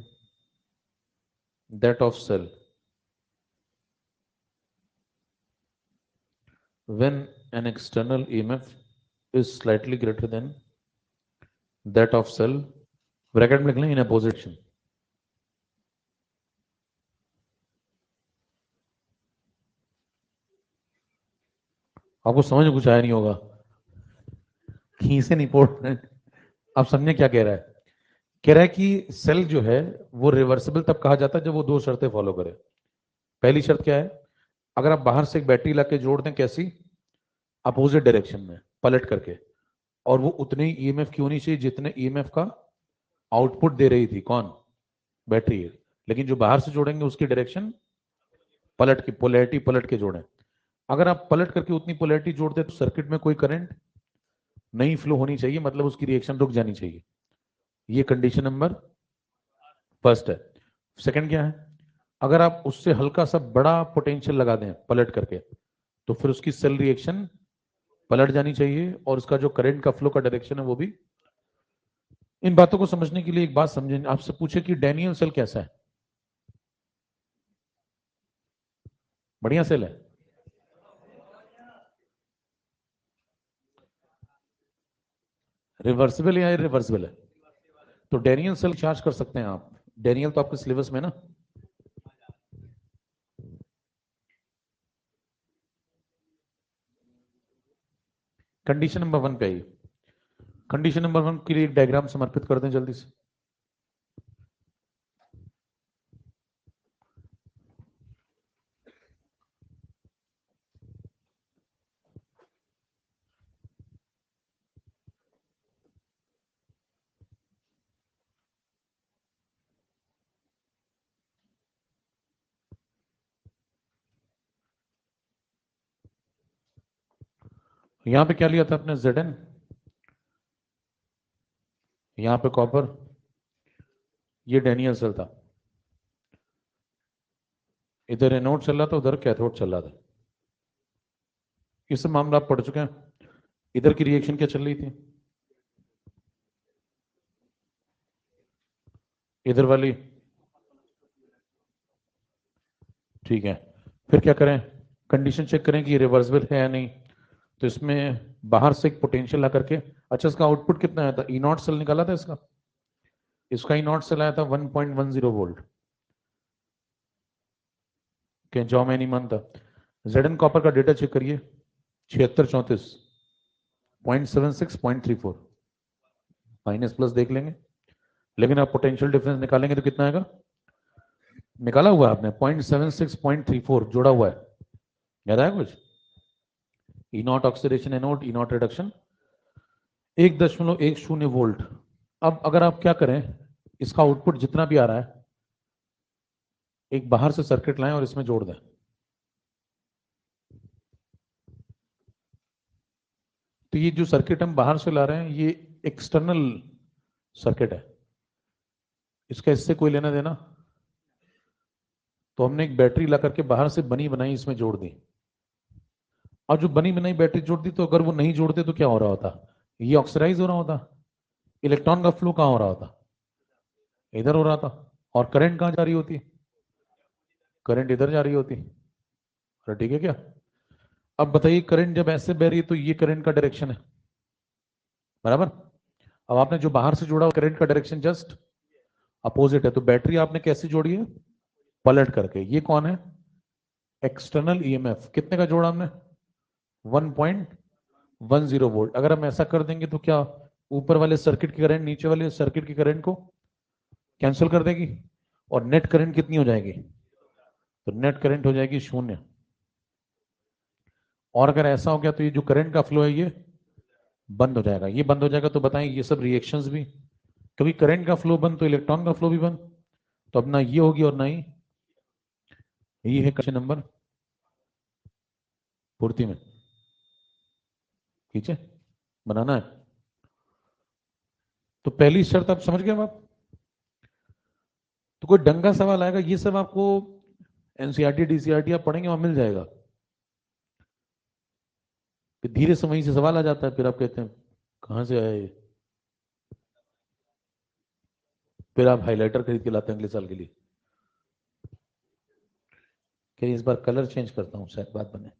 that of cell. When an external EMF is slightly greater than that of cell, bracket में लिख लें, in opposite direction. आपको समझ में कुछ आया नहीं होगा, खींचे नहीं इंपॉर्टेंट। आप समझे क्या कह रहा है? कह रहा है कि सेल जो है वो रिवर्सिबल तब कहा जाता है जब वो 2 शर्तें फॉलो करे। पहली शर्त क्या है? अगर आप बाहर से एक बैटरी ला के जोड़ दें, कैसी? अपोजिट डायरेक्शन में पलट करके, और वो उतने ही ईएमएफ की होनी चाहिए जितने ईएमएफ का आउटपुट दे रही थी। कौन? बैटरी। लेकिन जो बाहर से जोड़ेंगे उसकी डायरेक्शन पलट की, पोलैरिटी पलट के जोड़ें। अगर आप पलट करके उतनी पोलैरिटी जोड़ते तो सर्किट में कोई करंट नहीं फ्लो होनी चाहिए, मतलब उसकी रिएक्शन रुक जानी चाहिए। ये कंडीशन नंबर फर्स्ट है। सेकंड क्या है? अगर आप उससे हल्का सा बड़ा पोटेंशियल लगा दें पलट करके, तो फिर उसकी सेल रिएक्शन पलट जानी चाहिए और उसका जो करंट का फ्लो का डायरेक्शन है वो भी। इन बातों को समझने के लिए एक बात समझें, आपसे पूछे कि डैनियल सेल कैसा है? बढ़िया सेल है। रिवर्सिबल या इरिवर्सिबल है? तो डैनियल सेल चार्ज कर सकते हैं आप। डैनियल तो आपके सिलेबस में ना। कंडीशन नंबर 1 पे आइए। कंडीशन नंबर 1 के लिए एक डायग्राम समर्पित कर दें जल्दी से। यहां पे क्या लिया था आपने? Zn, यहां पे कॉपर, ये डैनियल सेल था। इधर एनोड चल रहा था, उधर कैथोड चल रहा था। इस मामला आप पढ़ चुके हैं। इधर की रिएक्शन क्या चल रही थी? इधर वाली। ठीक है, फिर क्या करें? कंडीशन चेक करें कि ये रिवर्सिबल है या नहीं। तो इसमें बाहर से एक पोटेंशियल ला करके, अच्छा इसका आउटपुट कितना आया था? ई नॉट सेल निकाला था इसका। इसका ई नॉट सेल आया था 1.10 वोल्ट। क्या जॉ में नहीं मानता? जेडन कॉपर का डेटा चेक करिए, 7634, 0.76, 0.34, माइनस प्लस देख लेंगे। लेकिन आप पोटेंशियल डिफरेंस निकालेंगे तो कितना आएगा? निकाला हुआ आपने 0.76, 0.34 जोड़ा हुआ है, याद आया कुछ? E nought oxidation anode, E nought reduction 1.10 volt. अब अगर आप क्या करें, इसका आउटपुट जितना भी आ रहा है एक बाहर से सर्किट लाएं और इसमें जोड़ दें। तो ये जो सर्किट हम बाहर से ला रहे हैं ये एक्सटर्नल सर्किट है, इसका इससे कोई लेना देना। तो हमने एक बैटरी ला करके बाहर से बनी बनाई इसमें जोड़ दी, और जो बनी बनाई बैटरी जोड़ दी, तो अगर वो नहीं जोड़ते तो क्या हो रहा होता? ये ऑक्सीडाइज हो रहा होता, इलेक्ट्रॉन का फ्लो कहाँ हो रहा होता? इधर हो रहा था। और करंट कहाँ जा रही होती? करंट इधर जा रही होती। अरे ठीक है क्या? अब बताइए, करंट जब ऐसे बह रही है तो ये करंट का डायरेक्शन है, बराबर। अब आपने जो बाहर से जोड़ा करंट का डायरेक्शन जस्ट अपोजिट है, तो बैटरी आपने कैसे जोड़ी है? पलट करके। ये कौन है? External EMF. कितने का जोड़ा हमने? 1.10 वोल्ट। अगर हम ऐसा कर देंगे तो क्या ऊपर वाले सर्किट की करंट नीचे वाले सर्किट की करंट को कैंसिल कर देगी और नेट करंट कितनी हो जाएगी, तो नेट करंट हो जाएगी 0। और अगर ऐसा हो गया तो ये जो करंट का फ्लो है ये बंद हो जाएगा। ये बंद हो जाएगा तो बताएं ये सब रिएक्शंस भी, क्योंकि करंट का फ्लो बंद तो इलेक्ट्रॉन का फ्लो भी बंद। तो अब ना ये होगी और ना ही ये है क्वेश्चन नंबर पूर्ति में। ठीक है, बनाना है। तो पहली शर्त आप समझ गए आप। तो कोई डंगा सवाल आएगा, ये सब आपको एनसीईआरटी डीसीईआरटी आप पढ़ेंगे वहां मिल जाएगा। फिर धीरे समय से सवाल आ जाता है, फिर आप कहते हैं कहां से आया ये, फिर आप हाइलाइटर खरीद के लाते हैं अगले साल के लिए कि इस बार कलर चेंज करता हूं शायद बात बने।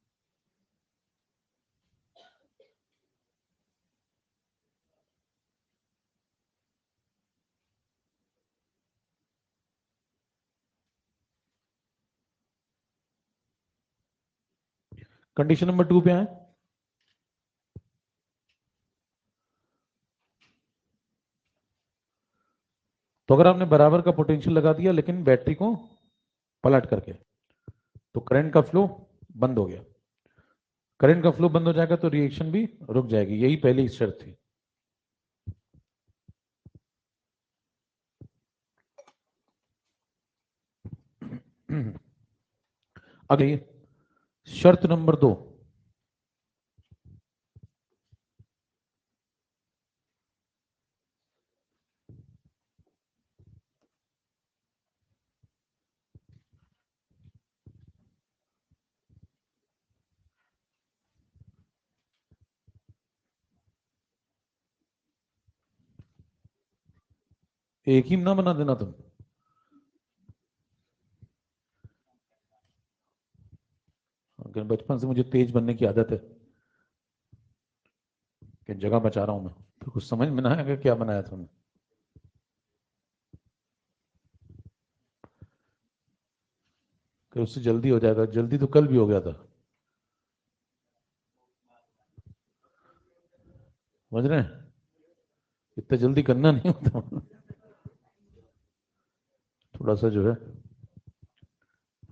कंडीशन नंबर 2 पे आए। तो अगर आपने बराबर का पोटेंशियल लगा दिया लेकिन बैटरी को पलट करके, तो करंट का फ्लो बंद हो गया। करंट का फ्लो बंद हो जाएगा तो रिएक्शन भी रुक जाएगी। यही पहली शर्त थी। अगली शर्त नंबर 2। एक ही ना बना देना तुम। अगर बचपन से मुझे तेज बनने की आदत है कि जगह बचा रहा हूं मैं, तो कुछ समझ में ना आएगा क्या बनाया तुमने। कि उससे जल्दी हो जाएगा, जल्दी तो कल भी हो गया था। समझ रहे हैं, इतना जल्दी करना नहीं होता। थोड़ा सा जो है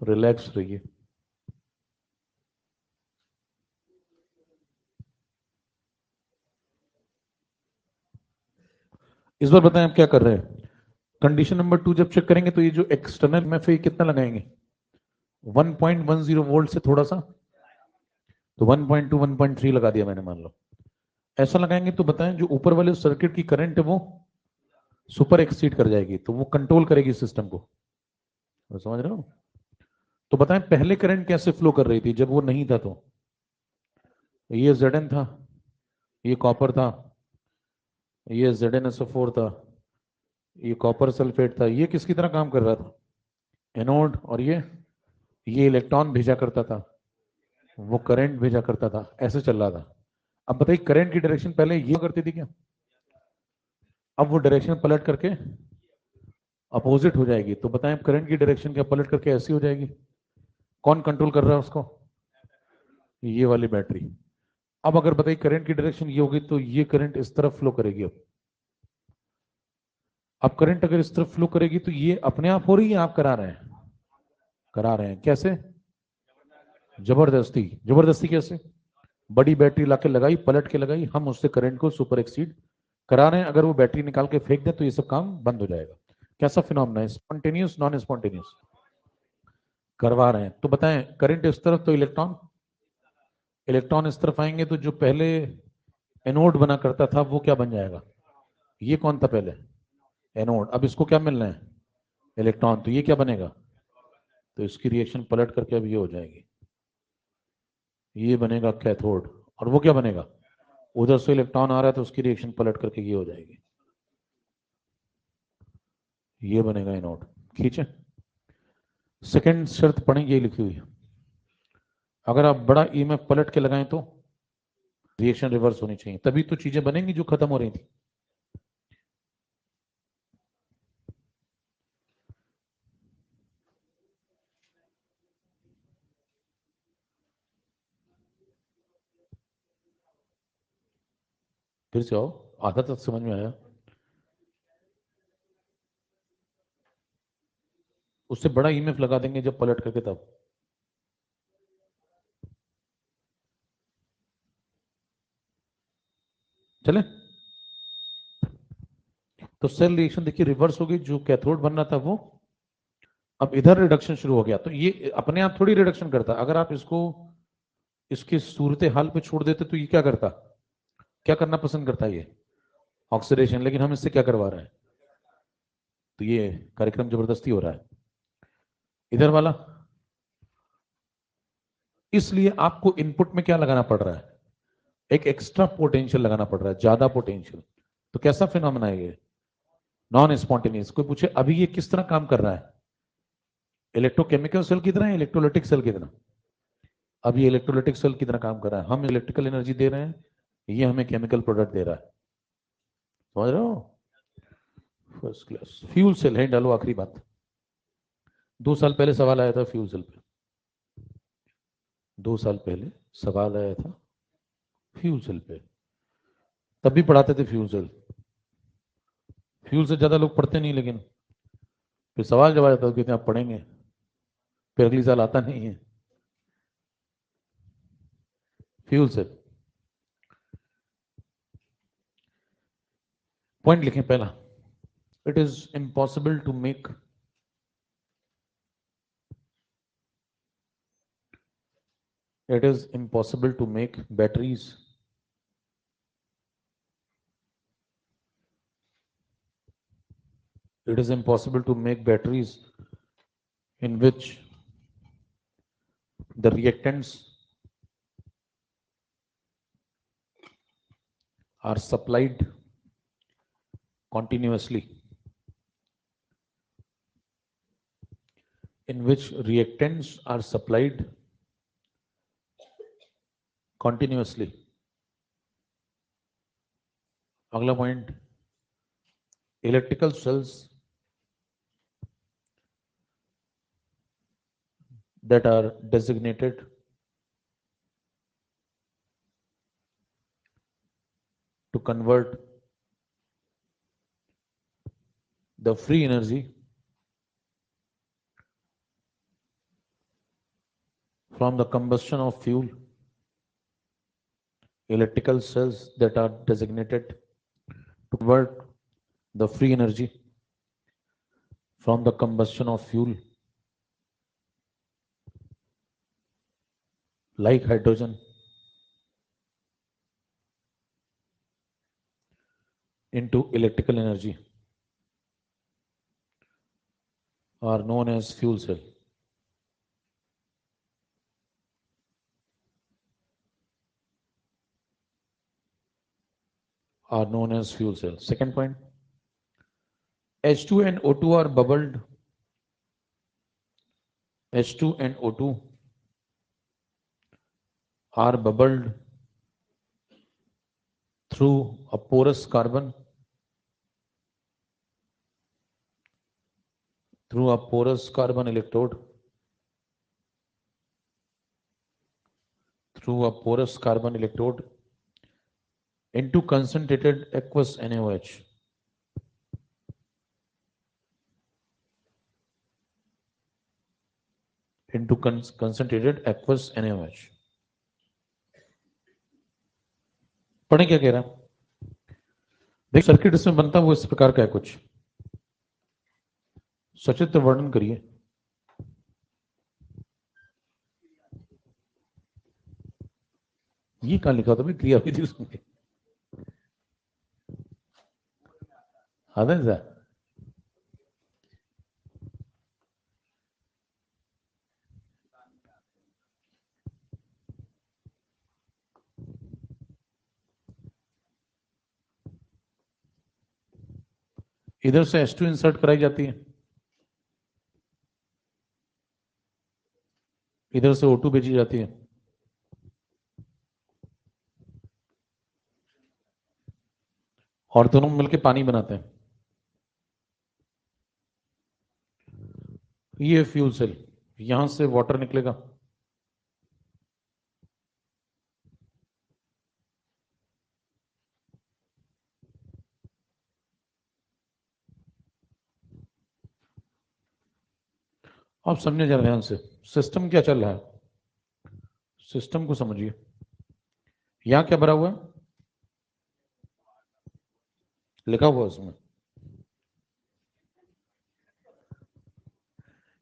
रिलैक्स रहिए। इस बार बताएं आप क्या कर रहे हैं। कंडीशन नंबर 2 जब चेक करेंगे तो ये जो एक्सटर्नल में फिर कितना लगाएंगे, 1.10 वोल्ट से थोड़ा सा, तो 1.2 1.3 लगा दिया मैंने मान लो। ऐसा लगाएंगे तो बताएं जो ऊपर वाले सर्किट की करंट है वो सुपर एक्सीड कर जाएगी, तो वो कंट्रोल करेगी सिस्टम को। तो समझ रहे हो। तो बताएं पहले करंट कैसे फ्लो कर रही थी जब वो नहीं था। तो ये Zn था, ये कॉपर था, ये ZnSO4 था, ये कॉपर सल्फेट था। ये किसकी तरह काम कर रहा था, एनोड। और ये इलेक्ट्रॉन भेजा करता था, वो करंट भेजा करता था, ऐसे चल रहा था। अब बताइए करंट की डायरेक्शन पहले ये करती थी क्या, अब वो डायरेक्शन पलट करके अपोजिट हो जाएगी। तो बताएं करंट की डायरेक्शन क्या पलट करके ऐसी हो जाएगी। कौन कंट्रोल कर रहा है उसको, ये वाली बैटरी। अब अगर बताइए करंट की डायरेक्शन ये होगी तो ये करंट इस तरफ फ्लो करेगी। अब करंट अगर इस तरफ फ्लो करेगी तो ये अपने आप हो रही है, आप करा रहे हैं, करा रहे हैं। कैसे, जबरदस्ती। जबरदस्ती कैसे, बड़ी बैटरी लाके लगाई, पलट के लगाई, हम उससे करंट को सुपर एक्सीड करा रहे हैं। अगर वो बैटरी निकाल के फेंक दे तो ये सब काम बंद हो जाएगा। कैसा फिनोमेना है, स्पॉन्टेनियस नॉन स्पॉन्टेनियस, करवा रहे हैं। तो बताएं करंट इस तरफ तो इलेक्ट्रॉन, इलेक्ट्रॉन इस तरफ आएंगे तो जो पहले एनोड बना करता था वो क्या बन जाएगा, ये कौन था पहले, एनोड। अब इसको क्या मिलना है, इलेक्ट्रॉन, तो ये क्या बनेगा, तो इसकी रिएक्शन पलट करके अब ये हो जाएगी, ये बनेगा कैथोड। और वो क्या बनेगा, उधर से इलेक्ट्रॉन आ रहा है तो उसकी रिएक्शन पलट करके ये हो जाएगी, ये बनेगा एनोड। खींचे। सेकंड शर्त पढ़ेंगे ये लिखी हुई है, अगर आप बड़ा ईएमएफ पलट के लगाएं तो रिएक्शन रिवर्स होनी चाहिए, तभी तो चीजें बनेंगी जो खत्म हो रही थी। फिर से आओ, आधा तक समझ में आया। उससे बड़ा ईएमएफ लगा देंगे जब पलट करके तब। चले, तो सेल रिएक्शन देखिए रिवर्स होगी, जो कैथोड बन रहा था वो अब इधर रिडक्शन शुरू हो गया। तो ये अपने आप थोड़ी रिडक्शन करता, अगर आप इसको इसकी सूरत हाल पे छोड़ देते तो ये क्या करता, क्या करना पसंद करता है ये, ऑक्सीडेशन। लेकिन हम इससे क्या करवा रहे हैं, तो ये कार्यक्रम जबरदस्ती हो रहा है इधर वाला। इसलिए आपको इनपुट में क्या लगाना पड़ रहा है, एक एक्स्ट्रा पोटेंशियल लगाना पड़ रहा है, ज्यादा पोटेंशियल। तो कैसा फिनोमेना है ये, नॉन स्पॉन्टेनियस। कोई पूछे अभी ये किस तरह काम कर रहा है, इलेक्ट्रोकेमिकल सेल की तरह, इलेक्ट्रोलाइटिक सेल की तरह। अब ये इलेक्ट्रोलाइटिक सेल की तरह काम कर रहा है, हम इलेक्ट्रिकल एनर्जी दे रहे हैं, ये हमें केमिकल प्रोडक्ट दे रहा है। समझ रहे हो, फर्स्ट क्लास। फ्यूल सेल है, डालो आखिरी बात। 2 साल पहले सवाल आया था फ्यूल सेल पे, 2 साल पहले सवाल आया था फ्यूल सेल पे, तब भी पढ़ाते थे फ्यूल सेल। फ्यूल से ज्यादा लोग पढ़ते नहीं, लेकिन फिर सवाल जब आया था कहते आप पढ़ेंगे, फिर अगली साल आता नहीं है फ्यूल सेल। पॉइंट लिखें पहला, it is impossible to make, it is impossible to make batteries it is impossible to make batteries in which the reactants are supplied continuously, in which reactants are supplied continuously. अगला point, electrical cells that are designated to convert the free energy from the combustion of fuel, electrical cells that are designated to convert the free energy from the combustion of fuel like hydrogen into electrical energy are known as fuel cell. Are known as fuel cell. Second point, H2 and O2 are bubbled. H2 and O2 are bubbled through a porous carbon, through a porous carbon electrode, through a porous carbon electrode into concentrated aqueous NaOH. Into concentrated aqueous NaOH. पढ़े क्या कह रहा है, देख सर्किट इसमें बनता वो इस प्रकार का है कुछ, सचित्र वर्णन करिए। ये कहां लिखा था भाई, क्रिया विधि उसमें आदन सा। इधर से H2 इंसर्ट कराई जाती है, इधर से O2 भेजी जाती है, और दोनों मिलकर पानी बनाते हैं। ये फ्यूल सेल, यहां से वाटर निकलेगा, आप समझे जरा ध्यान से, सिस्टम क्या चल रहा है, सिस्टम को समझिए। यहां क्या भरा हुआ है, लिखा हुआ है उसमें,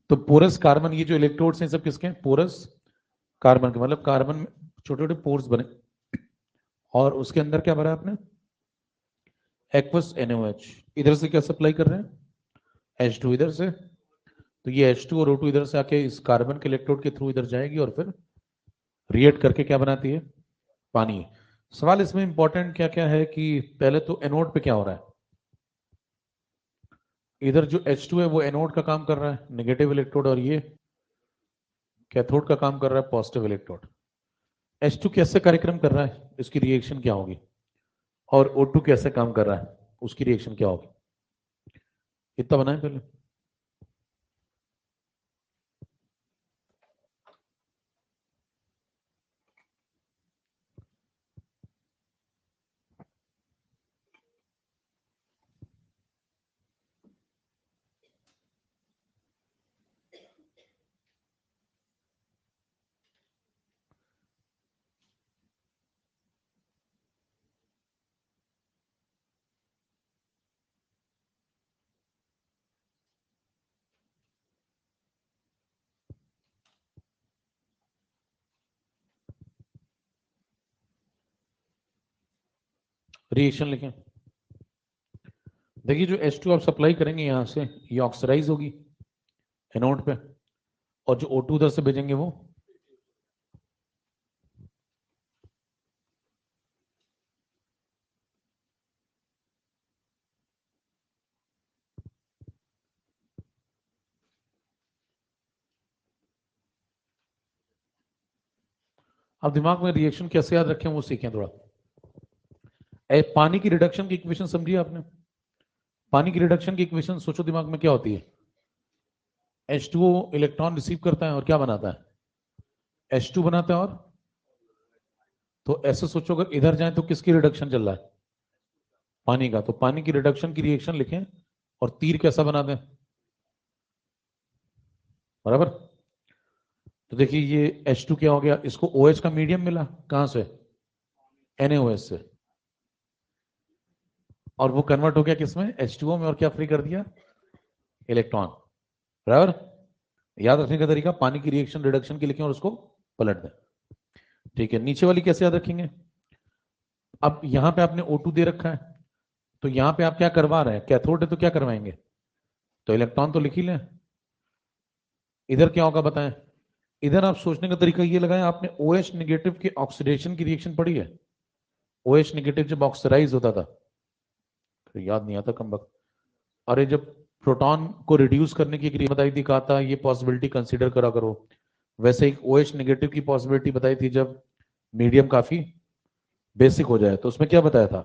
तो पोरस कार्बन, ये जो इलेक्ट्रोड्स हैं सब किसके हैं, पोरस कार्बन के, मतलब कार्बन में छोटे छोटे पोर्स बने, और उसके अंदर क्या भरा है आपने, एक्वस NaOH। इधर से क्या सप्लाई कर रहे हैं, H2 इधर से, तो ये H2 और O2 इधर से आके इस कार्बन के इलेक्ट्रोड के थ्रू इधर जाएगी और फिर रिएक्ट करके क्या बनाती है, पानी। सवाल इसमें इंपॉर्टेंट क्या क्या है कि पहले तो एनोड पे क्या हो रहा है, इधर जो H2 है वो एनोड का काम कर रहा है, नेगेटिव इलेक्ट्रोड, और ये कैथोड का काम कर रहा है, पॉजिटिव इलेक्ट्रोड। H2 कैसे कार्यक्रम कर रहा है, इसकी रिएक्शन क्या होगी, और O2 कैसे काम कर रहा है, उसकी रिएक्शन क्या होगी, इतना बनाए पहले। रिएक्शन लिखें, देखिए जो H2 आप सप्लाई करेंगे यहां से, ये ऑक्सीडाइज होगी एनोड पे, और जो O2 उधर से भेजेंगे वो, अब दिमाग में रिएक्शन कैसे याद रखें वो सीखें थोड़ा। पानी की रिडक्शन की इक्वेशन समझिए आपने, पानी की रिडक्शन की इक्वेशन सोचो दिमाग में क्या होती है, H2O इलेक्ट्रॉन रिसीव करता है और क्या बनाता है, H2 बनाता है, और तो ऐसे सोचो अगर इधर जाए तो किसकी रिडक्शन चल रहा है, पानी का, तो पानी की रिडक्शन की रिएक्शन लिखें और तीर कैसा बना दें, बराबर। तो देखिए ये H2 क्या हो गया, इसको OH का मीडियम मिला, कहां से, NaOH से, और वो कन्वर्ट हो गया किसमें, H2O में, और क्या फ्री कर दिया, इलेक्ट्रॉन, बराबर। याद रखने का तरीका, पानी की रिएक्शन रिडक्शन की लिखें और उसको पलट दें, ठीक है। नीचे वाली कैसे याद रखेंगे, अब यहां पे आपने O2 दे रखा है, तो यहां पे आप क्या करवा रहे हैं, कैथोड है तो क्या करवाएंगे, तो इलेक्ट्रॉन तो लिख ही लें। इधर क्या होगा बताएं, इधर आप सोचने का तरीका ये लगाएं, आपने OH नेगेटिव के ऑक्सीडेशन की रिएक्शन पढ़ी है, OH नेगेटिव जब ऑक्सीडाइज होता था, तो याद नहीं आता कम वक्त, अरे जब प्रोटॉन को रिड्यूस करने की क्रिया बताई थी, कहा था ये पॉसिबिलिटी कंसीडर करा करो, वैसे एक OH नेगेटिव की पॉसिबिलिटी बताई थी जब मीडियम काफी बेसिक हो जाए, तो उसमें क्या बताया था,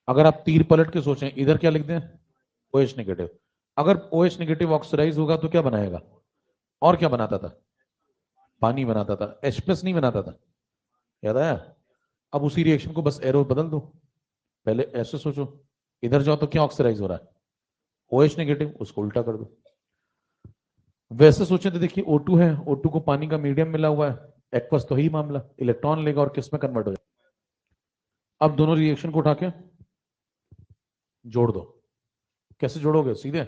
अगर आप तीर पलट के सोचें, इधर क्या लिख दें, OH नेगेटिव, अगर OH नेगेटिव ऑक्सीडाइज होगा तो क्या बनाएगा, और क्या बनाता था, पानी बनाता था, H+ नहीं बनाता था, याद आया। अब उसी रिएक्शन को बस एरो बदल दो, पहले ऐसे सोचो, इधर जाओ तो क्या ऑक्सीडाइज हो रहा है, OH नेगेटिव, उसको उल्टा कर दो। वैसे सोचे तो देखिए O2 है, O2 को पानी का मीडियम मिला हुआ है, एक्वस तो ही मामला, इलेक्ट्रॉन लेगा और किस में कन्वर्ट हो जाए। अब दोनों रिएक्शन को उठा के जोड़ दो, कैसे जोड़ोगे, सीधे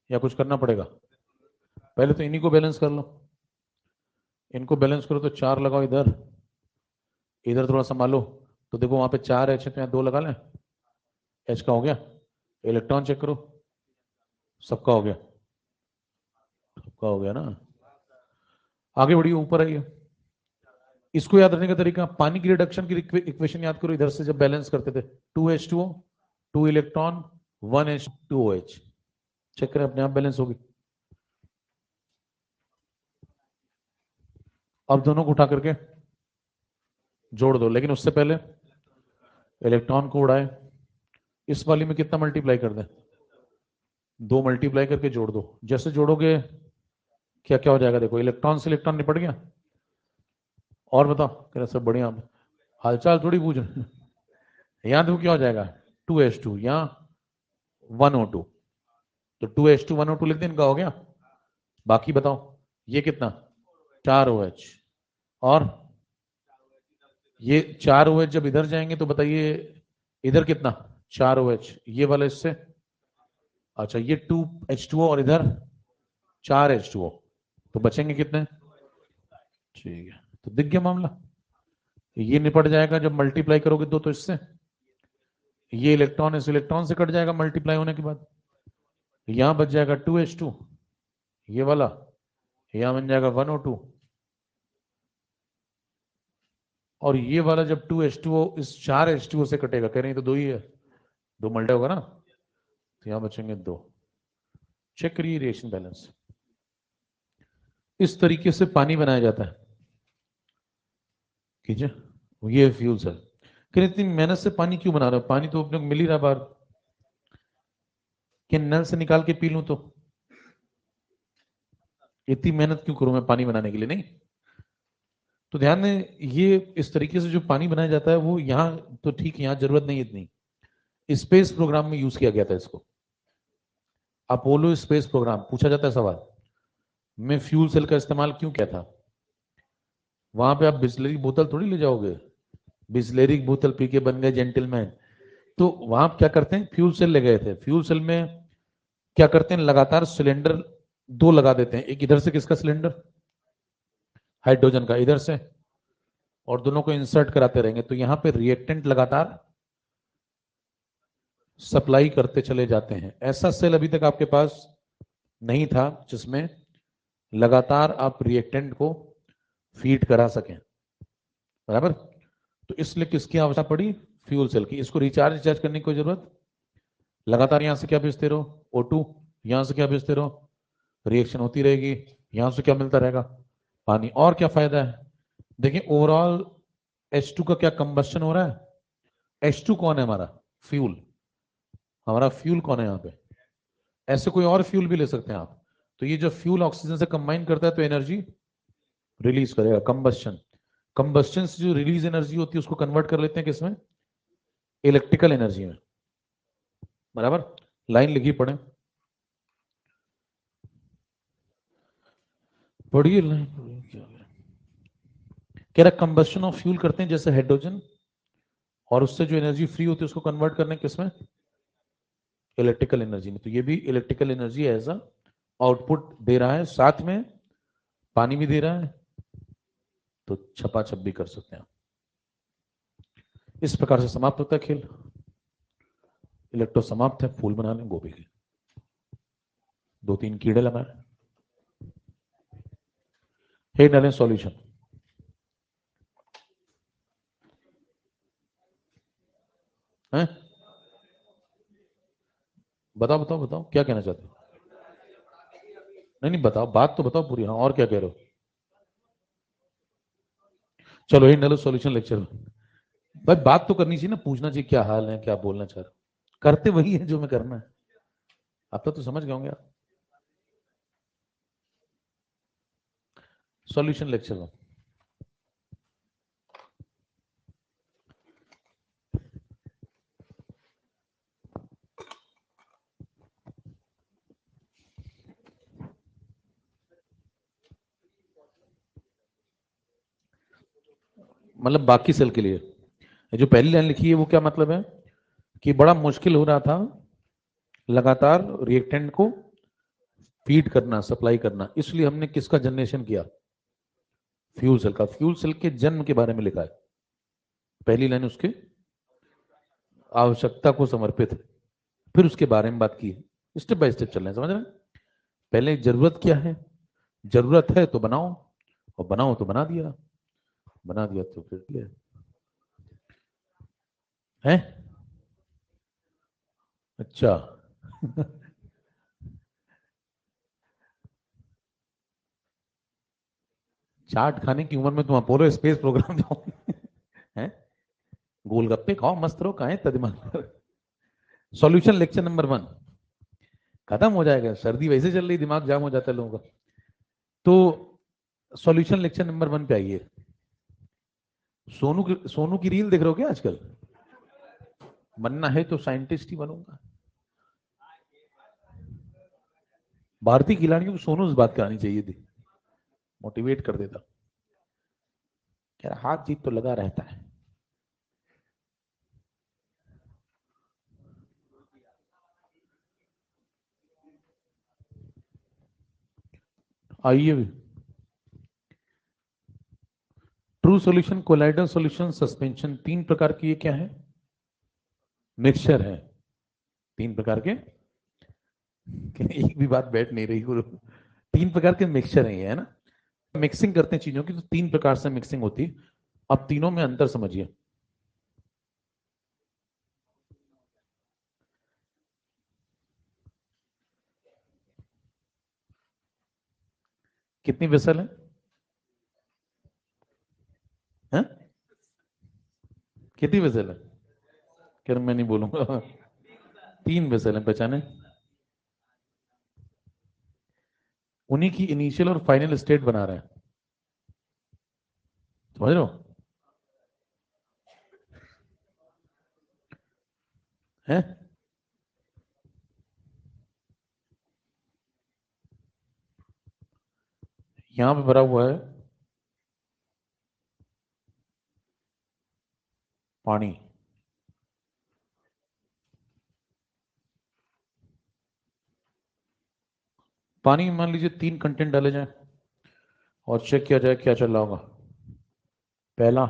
या कुछ करना पड़ेगा, पहले तो इन्हीं को बैलेंस कर लो, इनको बैलेंस करो तो 4 लगाओ इधर, इधर थोड़ा संभालो, तो देखो वहां पे 4 H है तो यहाँ 2 लगा लें, H का हो गया, इलेक्ट्रॉन चेक करो, सबका हो गया, सबका हो गया ना। आगे बढ़िए, ऊपर आइए, इसको याद रखने का तरीका, पानी की रिडक्शन की इक्वेशन याद करो, इधर से जब बैलेंस करते थे, 2H2O, 2 इलेक्ट्रॉन, 1H2OH, चेक करें अपने आप बैलेंस होगी। अब दोनों को उठा करके जोड़ दो, लेकिन उससे पहले इलेक्ट्रॉन को उड़ाए, इस वाली में कितना मल्टीप्लाई कर दें, 2 मल्टीप्लाई करके जोड़ दो, जैसे जोड़ोगे क्या क्या हो जाएगा, देखो इलेक्ट्रॉन से इलेक्ट्रॉन निपट गया, और बताओ कह सब बढ़िया, हालचाल थोड़ी पूछ रहे, यहाँ देखो क्या हो जाएगा, 2H2 यहाँ 1O2, तो 2H2 1O2 लिख दें, इनका हो गया, बाकी बताओ, ये कितना 4OH, और ये 4OH जब इधर जाएंगे तो बताइए इधर कितना 4OH, ये वाला इससे, अच्छा ये 2H2O और इधर 4H2O, तो बचेंगे कितने, ठीक है, तो दिख गया मामला। ये निपट जाएगा जब मल्टीप्लाई करोगे दो तो इससे, ये इलेक्ट्रॉन इस इलेक्ट्रॉन से कट जाएगा मल्टीप्लाई होने के बाद, यहां बच जाएगा 2H2, ये वाला यहां बन जाएगा 1O2, और ये वाला जब 2H2O इस 4H2O से कटेगा, कह रहे हैं तो दो ही है, दो मल्टा होगा ना, तो यहां बचेंगे दो। चेक करिए रिएक्शन बैलेंस। इस तरीके से पानी बनाया जाता है, ठीक है, ये फ्यूल सेल। कि इतनी मेहनत से पानी क्यों बना रहे हो, पानी तो अपने को मिल ही रहा बाहर, कि नल से निकाल के पी लूं, तो इतनी मेहनत क्यों करूं मैं पानी बनाने के लिए, नहीं। तो ध्यान दें, ये इस तरीके से जो पानी बनाया जाता है वो यहाँ तो ठीक है, यहाँ जरूरत नहीं इतनी, स्पेस प्रोग्राम में यूज किया गया था इसको। अपोलो स्पेस प्रोग्राम, पूछा जाता है सवाल में फ्यूल सेल का इस्तेमाल क्यों किया था। वहां पे आप बिस्लरी बोतल थोड़ी ले जाओगे, बिस्लरी की बोतल पी के बन गए जेंटलमैन, तो वहां क्या करते हैं, फ्यूल सेल ले गए थे, फ्यूल सेल में क्या करते हैं, लगातार सिलेंडर दो लगा देते हैं, एक इधर से किसका सिलेंडर, हाइड्रोजन का इधर से, और दोनों को इंसर्ट कराते रहेंगे, तो यहाँ पे रिएक्टेंट लगातार सप्लाई करते चले जाते हैं। ऐसा सेल अभी तक आपके पास नहीं था जिसमें लगातार आप रिएक्टेंट को फीड करा सकें, बराबर। तो इसलिए किसकी आवश्यकता पड़ी, फ्यूल सेल की। इसको रिचार्ज करने की कोई जरूरत, लगातार यहां से क्या भेजते रहो O2, यहां से क्या भेजते रहो, रिएक्शन होती रहेगी, यहां से क्या मिलता रहेगा, पानी। और क्या फायदा है, देखिए ओवरऑल H2 का क्या कंबस्शन हो रहा है, H2 कौन है हमारा, फ्यूल, हमारा फ्यूल कौन है यहाँ पे, ऐसे कोई और फ्यूल भी ले सकते हैं आप, तो ये जो फ्यूल ऑक्सीजन से कंबाइन करता है तो एनर्जी रिलीज करेगा, कंबस्शन। कंबस्शन से जो रिलीज एनर्जी होती है उसको कन्वर्ट कर लेते हैं किसमें, इलेक्ट्रिकल एनर्जी में, बराबर। लाइन लिखी पढ़े, पढ़िए लाइन पढ़िए, क्या कह रहा, कंबस्शन ऑफ फ्यूल करते हैं जैसे हाइड्रोजन, और उससे जो एनर्जी फ्री होती है उसको कन्वर्ट करने किसमें, इलेक्ट्रिकल एनर्जी में। तो ये भी electrical energy as a output दे रहा है, साथ में पानी भी दे रहा है, तो छपा छप भी कर सकते हैं। इस प्रकार से समाप्त होता है खेल। इलेक्ट्रो समाप्त है, फूल बना लें गोभी के, दो तीन कीड़े लगाए, हे डालें सॉल्यूशन, हैं, बताओ बताओ बताओ क्या कहना चाहते हो, नहीं नहीं बताओ, बात तो बताओ पूरी, हाँ और क्या कह रहे हो, चलो हे डालो सॉल्यूशन लेक्चर। भाई बात तो करनी चाहिए ना, पूछना चाहिए क्या हाल है, क्या बोलना चाह रहे हो, करते वही है जो मैं करना है, आप तो समझ गए होंगे आप। सॉल्यूशन लेक्चर में मतलब बाकी सेल के लिए, जो पहली लाइन लिखी है वो क्या मतलब है, कि बड़ा मुश्किल हो रहा था लगातार रिएक्टेंट को फीड करना, सप्लाई करना, इसलिए हमने किसका जनरेशन किया, फ्यूल सेल का। फ्यूल सेल के जन्म के बारे में लिखा है, पहली लाइन उसके आवश्यकता को समर्पित है, फिर उसके बारे में बात की है, स्टेप बाय स्टेप चल रहे हैं, समझ रहे हैं। पहले जरूरत क्या है, जरूरत है तो बनाओ, और बनाओ तो बना दिया, बना दिया तो फिर है, अच्छा चाट खाने की उम्र में तुम अपोलो स्पेस प्रोग्राम जाओ हैं, गोलगप्पे खाओ मस्त रहो, कहा दिमाग। सॉल्यूशन लेक्चर नंबर 1 खत्म हो जाएगा, सर्दी वैसे चल रही, दिमाग जाम हो जाता है लोगों का। तो सॉल्यूशन लेक्चर नंबर 1 पे आइए। सोनू की रील देख रहे हो क्या आजकल, बनना है तो साइंटिस्ट ही बनूंगा, भारतीय खिलाड़ियों को सोनू इस बात करानी चाहिए थी, मोटिवेट कर देता। यार हाथ जीत तो लगा रहता है। आइए, true solution, colloidal solution, suspension, तीन प्रकार की ये क्या है? मिक्सचर है। तीन प्रकार के एक भी बात बैठ नहीं रही गुरु। तीन प्रकार के मिक्सचर है ये, है ना? मिक्सिंग करते हैं चीजों की तो तीन प्रकार से मिक्सिंग होती है। अब तीनों में अंतर समझिए। कितनी वेसल है? हैं? कितनी वेसल है? क्या मैं नहीं बोलूंगा। तीन वेसल है, पहचाने? उन्हीं की इनिशियल और फाइनल स्टेट बना रहे हैं, समझ रहे हो? हैं? यहां पे भरा हुआ है पानी। पानी में मान लीजिए तीन कंटेंट डाले जाए और चेक किया जाए क्या चल रहा होगा। पहला,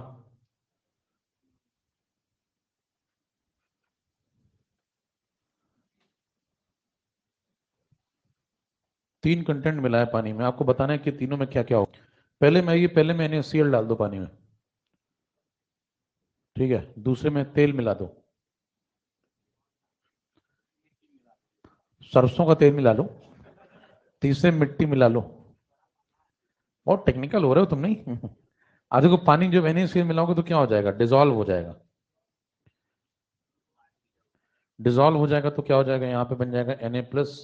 तीन कंटेंट मिला है पानी में, आपको बताना है कि तीनों में क्या क्या हो। पहले मैं NaCl डाल दो पानी में, ठीक है? दूसरे में तेल मिला दो, सरसों का तेल मिला लो, तीसरे मिट्टी मिला लो। बहुत टेक्निकल हो रहे हो तुम, नहीं? आधे को पानी जब NaCl मिलाओगे तो क्या हो जाएगा? डिजोल्व हो जाएगा। डिजोल्व हो जाएगा तो क्या हो जाएगा? यहाँ पे बन जाएगा Na+Cl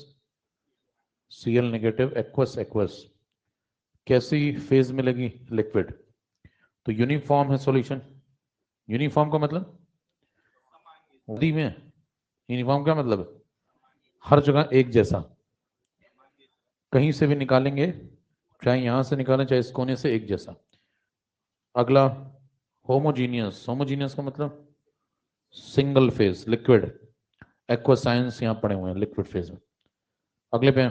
नेगेटिव, एक्वस एक्वस। कैसी फेज मिलेगी? लिक्विड। तो यूनिफॉर्म है सॉल्यूशन। यूनिफॉर्म का मतलब नदी में, यूनिफॉर्म क्या मतलब है? हर जगह एक जैसा, कहीं से भी निकालेंगे, चाहे यहां से निकालें चाहे इस कोने से, एक जैसा। अगला, होमोजीनियस। होमोजीनियस का मतलब single phase liquid. Aqua science यहां पड़े हुए हैं लिक्विड फेज में। अगले पे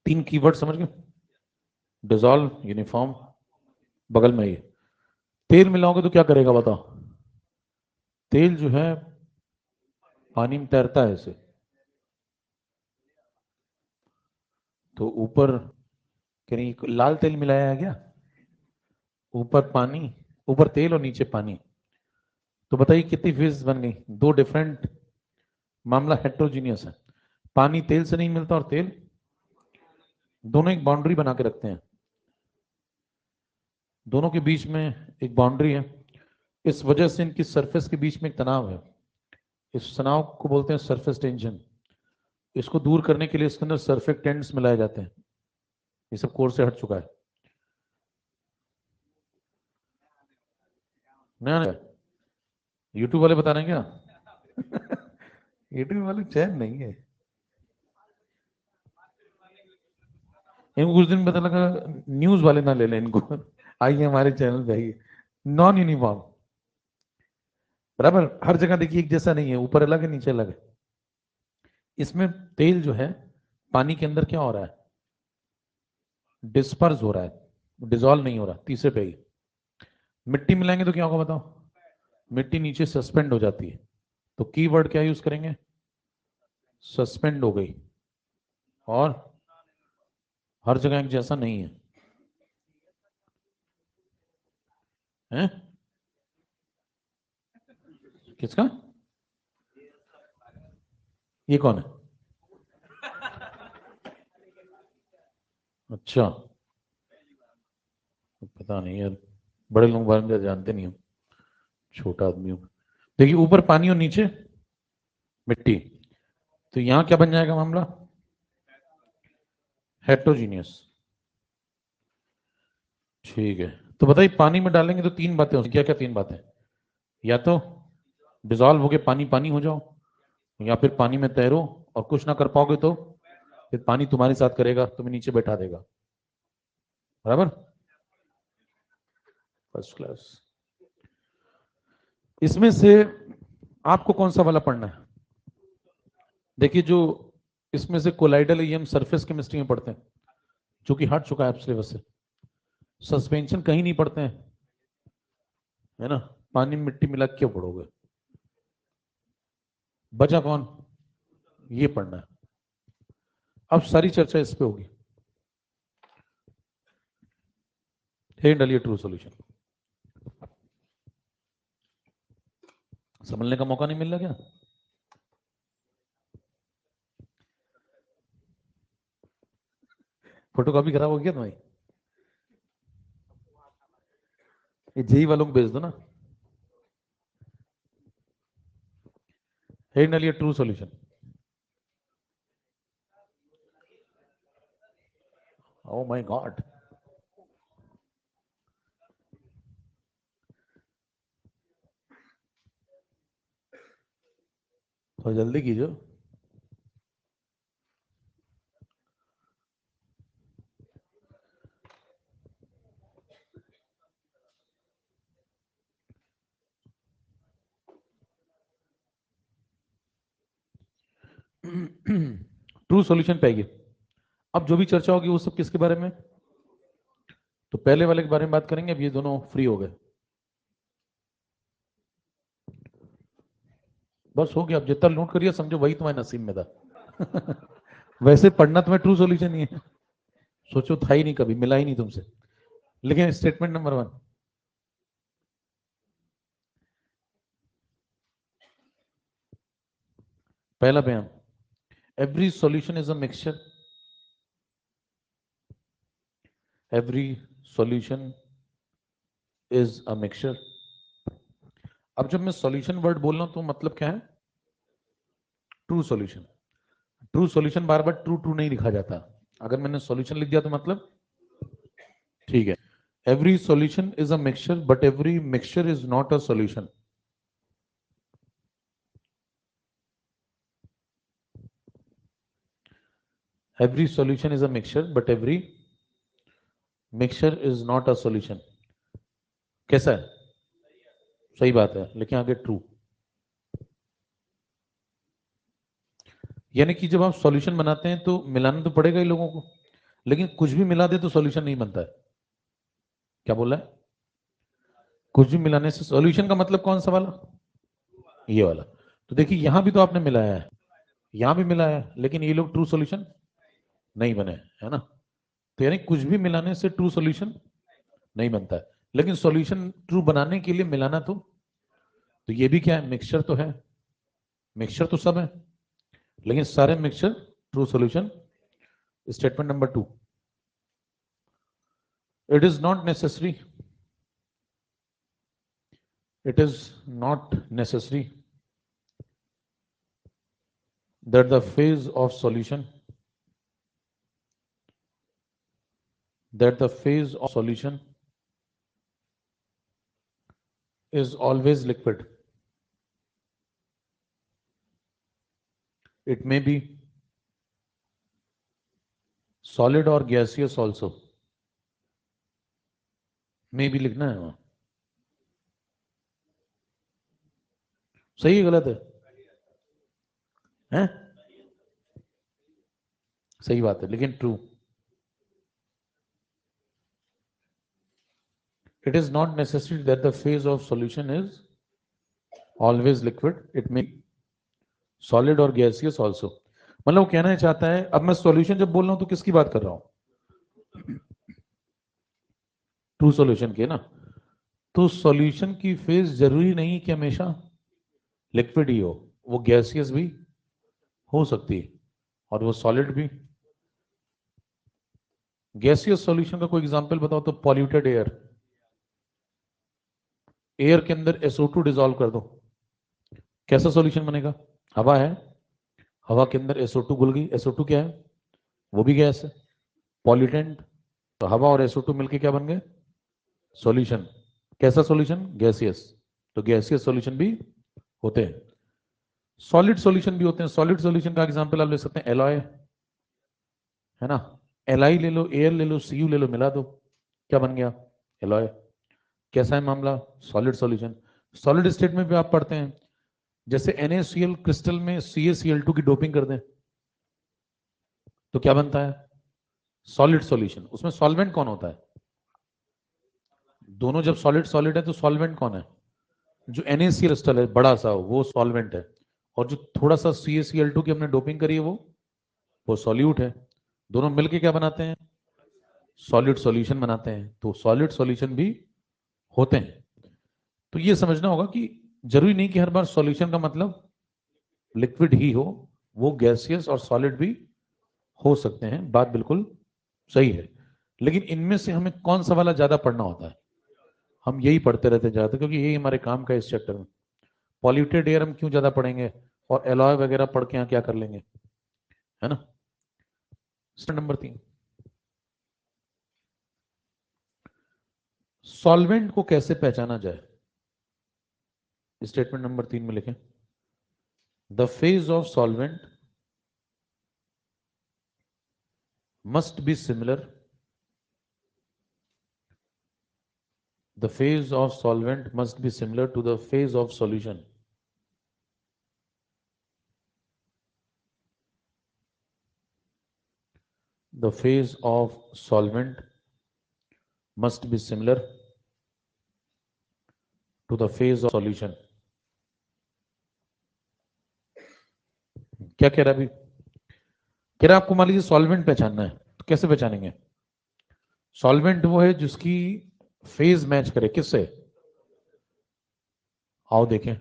तीन कीवर्ड समझ गए? डिजॉल्व, यूनिफॉर्म, बगल में ये तेल मिलाओगे तो क्या करेगा बताओ? तेल जो है पानी में तैरता है ऐसे, तो ऊपर कहीं लाल तेल मिलाया है क्या? ऊपर पानी, ऊपर तेल और नीचे पानी। तो बताइए कितनी फेज बन गई? दो डिफरेंट। मामला हेट्रोजीनियस है। पानी तेल से नहीं मिलता और तेल, दोनों एक बाउंड्री बना के रखते हैं, दोनों के बीच में एक बाउंड्री है। इस वजह से इनकी सरफेस के बीच में एक तनाव है, इस तनाव को बोलते हैं सरफेस टेंशन। इसको दूर करने के लिए इसके अंदर सर्फेक्टेंट्स मिलाए जाते हैं। ये सब कोर्स से हट चुका है। नया नया यूट्यूब वाले बता रहे हैं क्या? यूट्यूब वाले चैन नहीं है इनको। कुछ दिन पता लगा न्यूज वाले ना ले लें इनको। आइए हमारे चैनल पे आइए। नॉन यूनिफॉर्म, बराबर हर जगह देखिए एक जैसा नहीं है, ऊपर अलग है नीचे अलग है। इसमें तेल जो है पानी के अंदर क्या हो रहा है? डिस्पर्स हो रहा है, डिजोल्व नहीं हो रहा। तीसरे पे ही मिट्टी मिलाएंगे तो क्या होगा बताओ? मिट्टी नीचे सस्पेंड हो जाती है। तो कीवर्ड क्या यूज करेंगे? सस्पेंड हो गई। और हर जगह एक जैसा नहीं है, हैं? किसका? ये कौन है? अच्छा, पता नहीं यार, बड़े लोग बारे में जानते नहीं हो, छोटा आदमी हूँ। देखिए ऊपर पानी और नीचे मिट्टी, तो यहां क्या बन जाएगा मामला? हेट्रोजीनियस। ठीक है, तो बताइए पानी में डालेंगे तो तीन बातें होंगी, क्या क्या तीन बातें? या तो डिजॉल्व हो के पानी पानी हो जाओ, या फिर पानी में तैरो और कुछ ना कर पाओगे तो फिर पानी तुम्हारे साथ करेगा, तुम्हें नीचे बैठा देगा, बराबर, फर्स्ट क्लास। इसमें से आपको कौन सा वाला पढ़ना है? देखिए, जो इसमें से कोलाइडल ये हम सरफेस केमिस्ट्री में पढ़ते हैं, जो कि हट चुका है आप सिलेबस से। सस्पेंशन कहीं नहीं पढ़ते हैं, है ना, पानी में मिट्टी मिला क्यों पढ़ोगे? बचा कौन? ये पढ़ना है। अब सारी चर्चा इस पे होगी। डालिए ट्रू सॉल्यूशन। समझने का मौका नहीं मिल रहा क्या? फोटो कॉपी खराब हो गया तुम्हारी? ये जेई वालों को भेज दो ना। डालिए true solution. Oh my God, तो जल्दी कीजिए। ट्रू सॉल्यूशन पे आइए। अब जो भी चर्चा होगी वो सब किसके बारे में? तो पहले वाले के बारे में बात करेंगे। अब ये दोनों फ्री हो गए, बस हो गया। अब जितना नोट करिए समझो वही तुम्हारे नसीब में था। वैसे पढ़ना तुम्हें ट्रू सॉल्यूशन ही है, सोचो था ही नहीं, कभी मिला ही नहीं तुमसे। लेकिन स्टेटमेंट नंबर 1, पहला बयान, every solution is a mixture. Every solution is a mixture. अब जब मैं सॉल्यूशन वर्ड बोल रहा हूं तो मतलब क्या है? True solution. ट्रू सॉल्यूशन बार बार ट्रू ट्रू नहीं लिखा जाता। अगर मैंने सॉल्यूशन लिख दिया तो मतलब ठीक है। Every solution is a mixture but every mixture is not a solution. Every solution is a mixture but every mixture is not a solution. कैसा है? सही बात है, लेकिन आगे ट्रू। यानी कि जब आप सॉल्यूशन बनाते हैं तो मिलाना तो पड़ेगा ही लोगों को, लेकिन कुछ भी मिला दे तो सॉल्यूशन नहीं बनता है। क्या बोला है? कुछ भी मिलाने से सॉल्यूशन का मतलब कौन सा वाला? ये वाला। तो देखिए यहां भी तो आपने मिलाया है, यहां भी मिलाया है, लेकिन ये लोग ट्रू सॉल्यूशन नहीं बने, है ना। तो यानी कुछ भी मिलाने से ट्रू सॉल्यूशन नहीं बनता है, लेकिन सॉल्यूशन ट्रू बनाने के लिए मिलाना तो ये भी क्या है? मिक्सचर तो है। मिक्सचर तो सब है, लेकिन सारे mixture true solution. Statement number 2, it is not necessary, it is not necessary that the phase of solution is always liquid. It may be solid or gaseous also. May भी लिखना है वहां। सही है गलत है? हैं? सही बात है, लेकिन true. It is not necessary that the phase of solution is always liquid. It may be solid or gaseous also. मतलब वो कहना चाहता है, अब मैं सॉल्यूशन जब बोल रहा हूं तो किसकी बात कर रहा हूं? ट्रू सॉल्यूशन के ना। तो सॉल्यूशन की फेज जरूरी नहीं कि हमेशा लिक्विड ही हो, वो गैसियस भी हो सकती है और वो सॉलिड भी। गैसियस सॉल्यूशन का कोई एग्जांपल बताओ तो पॉल्यूटेड एयर। एयर के अंदर SO2 डिसॉल्व कर दो, कैसा सॉल्यूशन बनेगा? हवा है, हवा के अंदर SO2 घुल गई। SO2 क्या है? वो भी गैस है, पॉल्यूटेंट। तो हवा और SO2 मिलके क्या बन गए? सॉल्यूशन। कैसा सॉल्यूशन? गैसियस। तो गैसियस सॉल्यूशन भी होते हैं, सॉलिड सॉल्यूशन भी होते हैं। सॉलिड सॉल्यूशन का एग्जांपल आप ले सकते हैं एलॉय, है ना, Li ले लो, Al ले लो, Cu ले लो, मिला दो, क्या बन गया, एलॉय। कैसा है मामला, सॉलिड सॉल्यूशन। सॉलिड स्टेट में भी आप पढ़ते हैं, जैसे NaCl क्रिस्टल में CaCl2 की डोपिंग कर दें तो क्या बनता है, सॉलिड सॉल्यूशन। उसमें सॉल्वेंट कौन होता है, दोनों जब सॉलिड सॉलिड है तो सॉल्वेंट कौन है, जो NaCl क्रिस्टल है बड़ा सा वो सॉल्वेंट है, और जो थोड़ा सा CaCl2 की हमने डोपिंग करी है वो सॉल्यूट है। दोनों मिलके क्या बनाते हैं, सॉलिड सॉल्यूशन बनाते हैं। तो सॉलिड सॉल्यूशन भी होते हैं। तो ये समझना होगा कि जरूरी नहीं कि हर बार सॉल्यूशन का मतलब लिक्विड ही हो, वो गैसियस और सॉलिड भी हो सकते हैं, बात बिल्कुल सही है। लेकिन इनमें से हमें कौन सा वाला ज्यादा पढ़ना होता है, हम यही पढ़ते रहते हैं ज्यादा, क्योंकि यही हमारे काम का है इस चैप्टर में। पॉल्यूटेड एयर हम क्यों ज्यादा पढ़ेंगे, और एलॉय वगैरह पढ़ के यहाँ क्या कर लेंगे, है ना। नंबर 3, सॉल्वेंट को कैसे पहचाना जाए। स्टेटमेंट नंबर 3 में लिखें, the phase of solvent must be similar, the phase of solvent must be similar to the phase of solution. The phase of solvent must be similar to the phase of solution. क्या कह रहा है अभी, कह रहा है आपको मान लीजिए सॉल्वेंट पहचानना है, तो कैसे पहचानेंगे। सॉल्वेंट वो है जिसकी फेज मैच करे किससे, आओ देखें,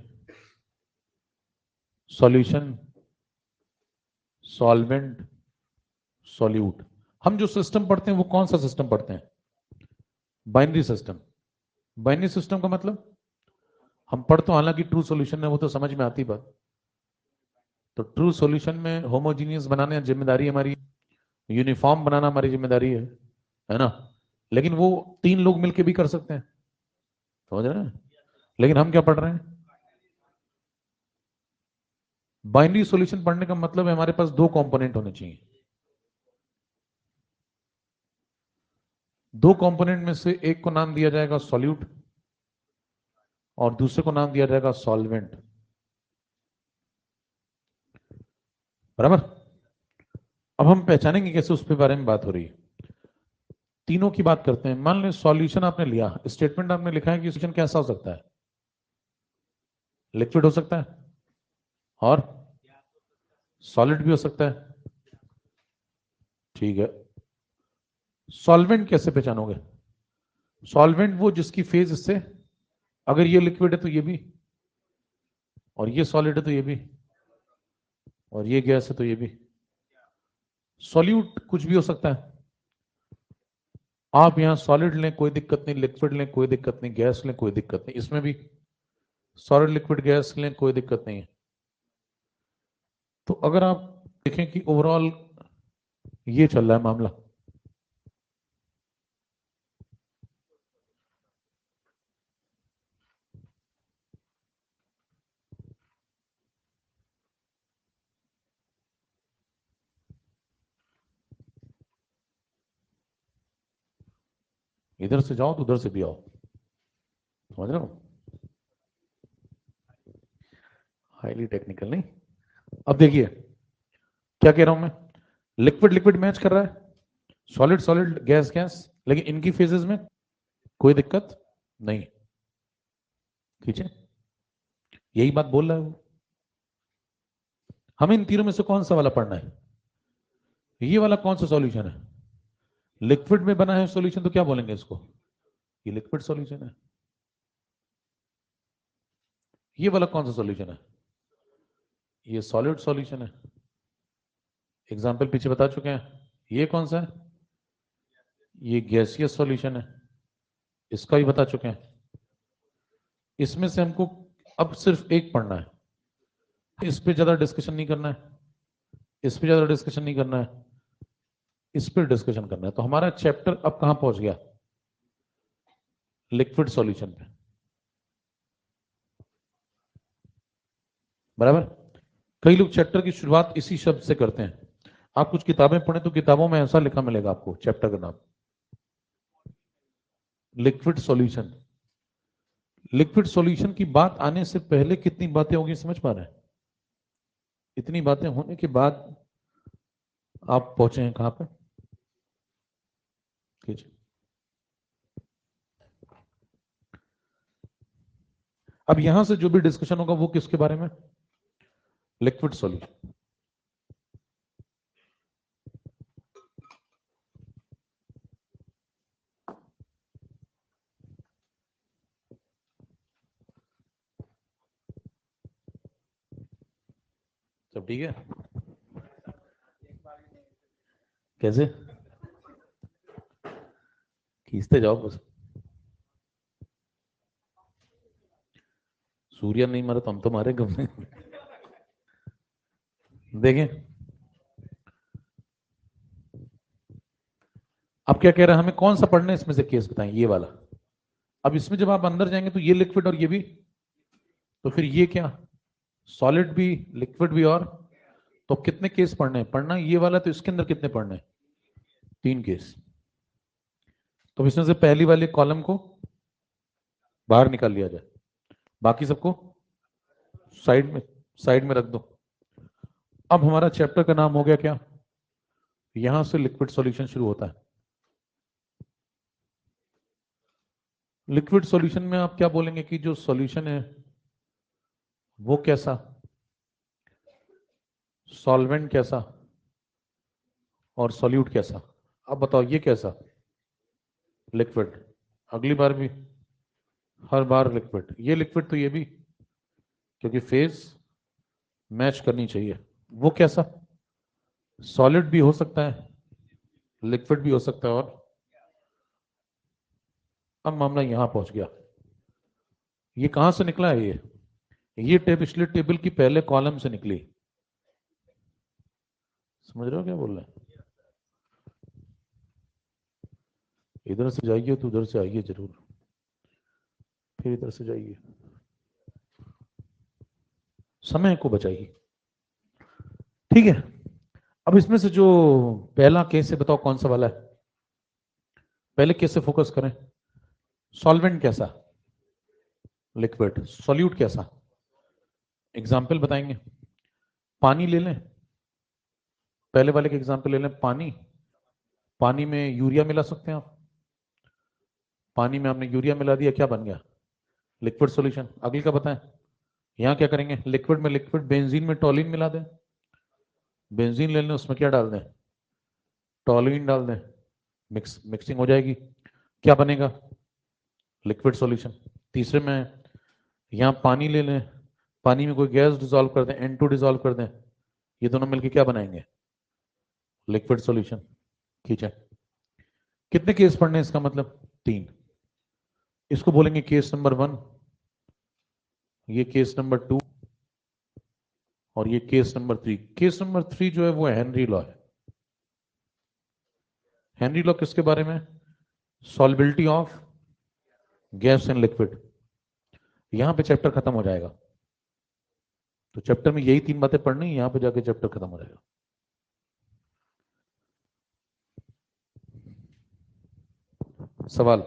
सॉल्यूशन, सॉल्वेंट, सॉल्यूट। हम जो सिस्टम पढ़ते हैं वो कौन सा सिस्टम पढ़ते हैं, बाइनरी सिस्टम। बाइनरी सिस्टम का मतलब हम पढ़ तो हालांकि ट्रू सॉल्यूशन है, वो तो समझ में आती बात। तो ट्रू सॉल्यूशन में होमोजीनियस बनाने जिम्मेदारी हमारी, यूनिफॉर्म बनाना हमारी जिम्मेदारी है ना। लेकिन वो 3 लोग मिलके भी कर सकते हैं, समझ रहे हैं। लेकिन हम क्या पढ़ रहे हैं, बाइनरी सॉल्यूशन पढ़ने का मतलब है हमारे पास 2 कंपोनेंट होने चाहिए। 2 कंपोनेंट में से एक को नाम दिया जाएगा सॉल्यूट और दूसरे को नाम दिया जाएगा सॉल्वेंट, बराबर। अब हम पहचानेंगे कैसे, उस पे बारे में बात हो रही है। तीनों की बात करते हैं। मान लें सॉल्यूशन आपने लिया, स्टेटमेंट आपने लिखा है कि सॉल्यूशन कैसा हो सकता है, लिक्विड हो सकता है और सॉलिड भी हो सकता है, ठीक है। सॉल्वेंट कैसे पहचानोगे, सॉल्वेंट वो जिसकी फेज इससे, अगर ये लिक्विड है तो ये भी, और ये सॉलिड है तो ये भी, और ये गैस है तो ये भी। सॉल्यूट कुछ भी हो सकता है, आप यहां सॉलिड लें कोई दिक्कत नहीं, लिक्विड लें कोई दिक्कत नहीं, गैस लें कोई दिक्कत नहीं, इसमें भी सॉलिड लिक्विड गैस लें कोई दिक्कत नहीं है। तो अगर आप देखें कि ओवरऑल ये चल रहा है मामला, इधर से जाओ तो उधर से भी आओ, समझ रहे हो, हाईली टेक्निकल नहीं। अब देखिए क्या कह रहा हूं मैं, लिक्विड लिक्विड मैच कर रहा है, सॉलिड सॉलिड गैस गैस, लेकिन इनकी फेजेस में कोई दिक्कत नहीं, ठीक है। यही बात बोल रहा है वो। हमें इन तीनों में से कौन सा वाला पढ़ना है, ये वाला कौन सा सॉल्यूशन है, लिक्विड में बना है सॉल्यूशन तो क्या बोलेंगे इसको, ये लिक्विड सॉल्यूशन है। ये वाला कौन सा सॉल्यूशन है, ये सॉलिड सॉल्यूशन है। एग्जाम्पल पीछे बता चुके हैं। ये कौन सा है, ये गैसियस सॉल्यूशन है, इसका भी बता चुके हैं। इसमें से हमको अब सिर्फ एक पढ़ना है, इस पे ज्यादा डिस्कशन नहीं करना है, इस पे ज्यादा डिस्कशन नहीं करना है, इस पर डिस्कशन करना है। तो हमारा चैप्टर अब कहां पहुंच गया, लिक्विड सॉल्यूशन पे, बराबर। कई लोग चैप्टर की शुरुआत इसी शब्द से करते हैं, आप कुछ किताबें पढ़ें तो किताबों में ऐसा लिखा मिलेगा आपको चैप्टर का नाम, लिक्विड सॉल्यूशन। लिक्विड सॉल्यूशन की बात आने से पहले कितनी बातें होगी समझ पा रहे हैं? इतनी बातें होने के बाद आप पहुंचे हैं कहां पे? कीजिए। अब यहां से जो भी डिस्कशन होगा वो किसके बारे में? Liquid solution. सब ठीक है? कैसे? खींचते जाओ बस। सूर्य नहीं मारे तो हम तो मारे कब? देखें, अब क्या कह रहा है हमें, कौन सा पढ़ना है इसमें से केस बताएं, ये वाला। अब इसमें जब आप अंदर जाएंगे तो ये लिक्विड और ये भी, तो फिर ये क्या, सॉलिड भी लिक्विड भी, और तो अब कितने केस पढ़ने हैं? पढ़ना ये वाला, तो इसके अंदर कितने पढ़ने हैं? 3 केस। तो इसमें से पहली वाले कॉलम को बाहर निकाल लिया जाए, बाकी सबको साइड में, साइड में रख दो। अब हमारा चैप्टर का नाम हो गया क्या? यहां से लिक्विड सॉल्यूशन शुरू होता है। लिक्विड सॉल्यूशन में आप क्या बोलेंगे कि जो सॉल्यूशन है वो कैसा, सॉल्वेंट कैसा, और सॉल्यूट कैसा। अब बताओ ये कैसा, लिक्विड। अगली बार भी हर बार लिक्विड, ये लिक्विड तो ये भी, क्योंकि फेज मैच करनी चाहिए। वो कैसा, सॉलिड भी हो सकता है, लिक्विड भी हो सकता है, और अब मामला यहां पहुंच गया। ये कहां से निकला है ये टेब पिछले टेबल की पहले कॉलम से निकली। समझ रहे हो क्या बोल रहे हैं? इधर से जाइए तो उधर से आइए जरूर, फिर इधर से जाइए, समय को बचाइए। ठीक है, अब इसमें से जो पहला केस है बताओ कौन सा वाला है? पहले केस से फोकस करें। सॉल्वेंट कैसा, लिक्विड। सॉल्यूट कैसा, एग्जाम्पल बताएंगे। पानी ले लें, पहले वाले के एग्जाम्पल ले लें। पानी, पानी में यूरिया मिला सकते हैं आप, पानी में आपने यूरिया मिला दिया, क्या बन गया, लिक्विड सॉल्यूशन। अगले का बताएं। यहाँ क्या करेंगे, लिक्विड में लिक्विड, बेंजीन में टोलिन मिला दें, बेंजीन ले लें, उसमें क्या डाल दें, टोलुइन डाल दें, मिक्सिंग हो जाएगी, क्या बनेगा, लिक्विड सॉल्यूशन। तीसरे में यहाँ पानी ले लें, पानी में कोई गैस डिजोल्व कर दें, N2 डिजोल्व कर दें, ये दोनों मिलकर क्या बनाएंगे, लिक्विड सॉल्यूशन। ठीक है, कितने केस पढ़ने हैं इसका मतलब, 3। इसको बोलेंगे केस नंबर 1, ये केस नंबर 2, और ये केस नंबर 3। केस नंबर 3 जो है वो हेनरी लॉ है। हेनरी लॉ किसके बारे में, सॉल्बिलिटी ऑफ गैस एंड लिक्विड। यहां पे चैप्टर खत्म हो जाएगा। तो चैप्टर में यही 3 बातें पढ़नी, यहां पे जाके चैप्टर खत्म हो जाएगा। सवाल?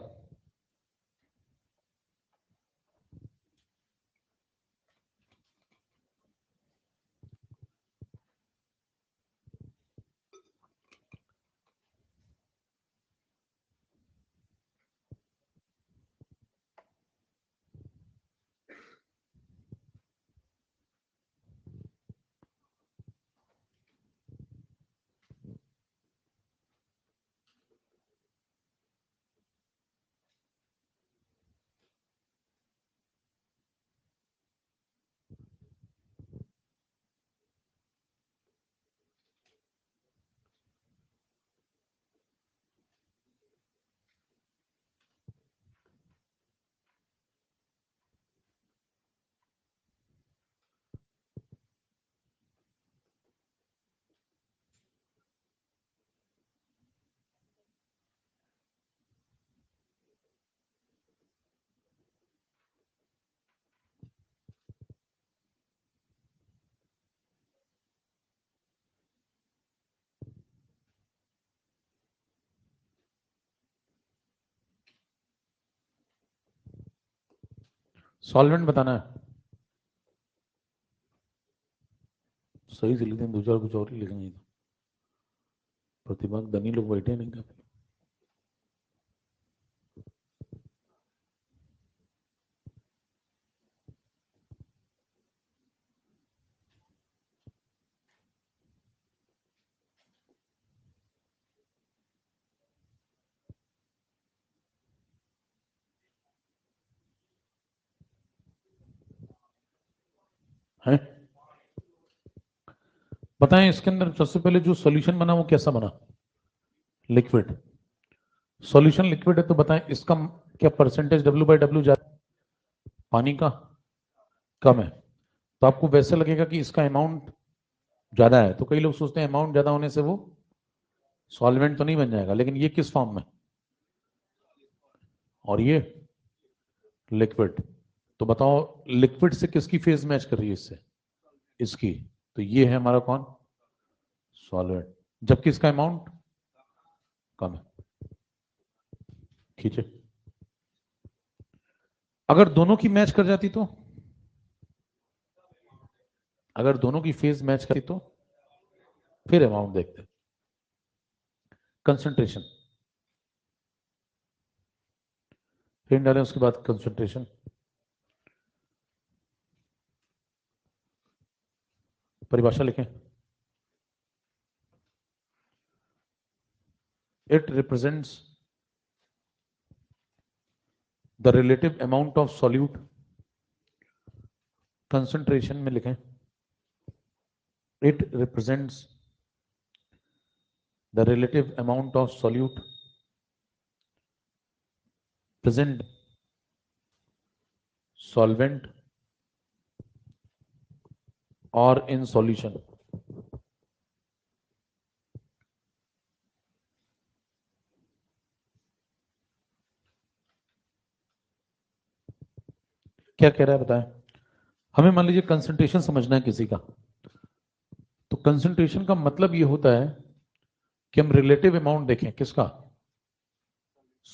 सॉल्वेंट बताना है, सही से लिख दें, दो चार कुछ और ही लिखेंगे। प्रतिभा धनी लोग बैठे नहीं कर हैं। बताएं इसके अंदर सबसे पहले जो सॉल्यूशन बना वो कैसा बना? लिक्विड। सॉल्यूशन लिक्विड है तो बताएं इसका क्या परसेंटेज W/W ज्यादा, पानी का कम है, तो आपको वैसे लगेगा कि इसका अमाउंट ज्यादा है। तो कई लोग सोचते हैं अमाउंट ज्यादा होने से वो सॉल्वेंट तो नहीं बन जाएगा, लेकिन ये किस फॉर्म में, और ये लिक्विड। तो बताओ लिक्विड से किसकी फेज मैच कर रही है इससे, इसकी। तो ये है हमारा कौन, सॉल्वेंट, जबकि इसका अमाउंट कम है। खींचे, अगर दोनों की मैच कर जाती तो, अगर दोनों की फेज मैच करती तो फिर अमाउंट देखते। कंसंट्रेशन, फिर डालें उसके बाद कंसंट्रेशन। परिभाषा लिखें, it represents the relative amount of solute, concentration में लिखें, it represents the relative amount of solute present solvent or in solution। क्या कह रहा है बताएं। हमें मान लीजिए कंसंट्रेशन समझना है किसी का, तो कंसंट्रेशन का मतलब ये होता है कि हम रिलेटिव अमाउंट देखें, किसका,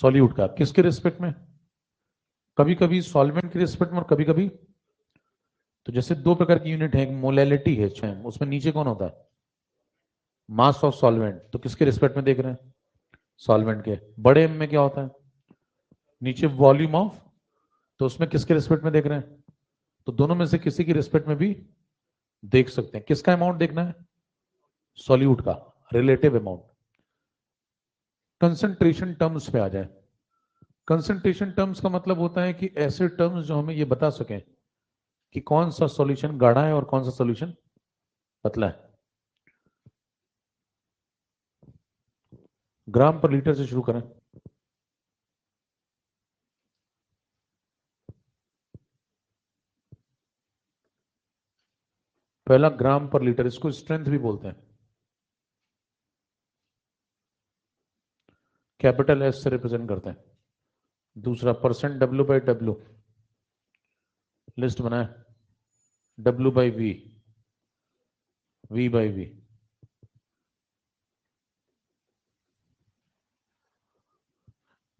सॉल्यूट का, किसके रिस्पेक्ट में, कभी कभी सॉल्वेंट के रिस्पेक्ट में और कभी कभी, तो जैसे दो प्रकार की यूनिट है, एक मोलैलिटी है, उसमें नीचे कौन होता है, मास ऑफ सॉल्वेंट, तो किसके रिस्पेक्ट में देख रहे हैं, सॉल्वेंट के। बड़े एम में क्या होता है, नीचे वॉल्यूम ऑफ, तो उसमें किसके रिस्पेक्ट में देख रहे हैं, तो दोनों में से किसी की रिस्पेक्ट में भी देख सकते हैं। किसका अमाउंट देखना है, सॉल्यूट का, रिलेटिव अमाउंट। कंसंट्रेशन टर्म्स पे आ जाए। कंसंट्रेशन टर्म्स का मतलब होता है कि ऐसे टर्म्स जो हमें ये बता सकें कि कौन सा सॉल्यूशन गाढ़ा है और कौन सा सॉल्यूशन पतला है। ग्राम पर लीटर से शुरू करें। पहला ग्राम पर लीटर, इसको स्ट्रेंथ भी बोलते हैं, कैपिटल एस से रिप्रेजेंट करते हैं। दूसरा परसेंट W/W, लिस्ट बनाए, W/V, V/V।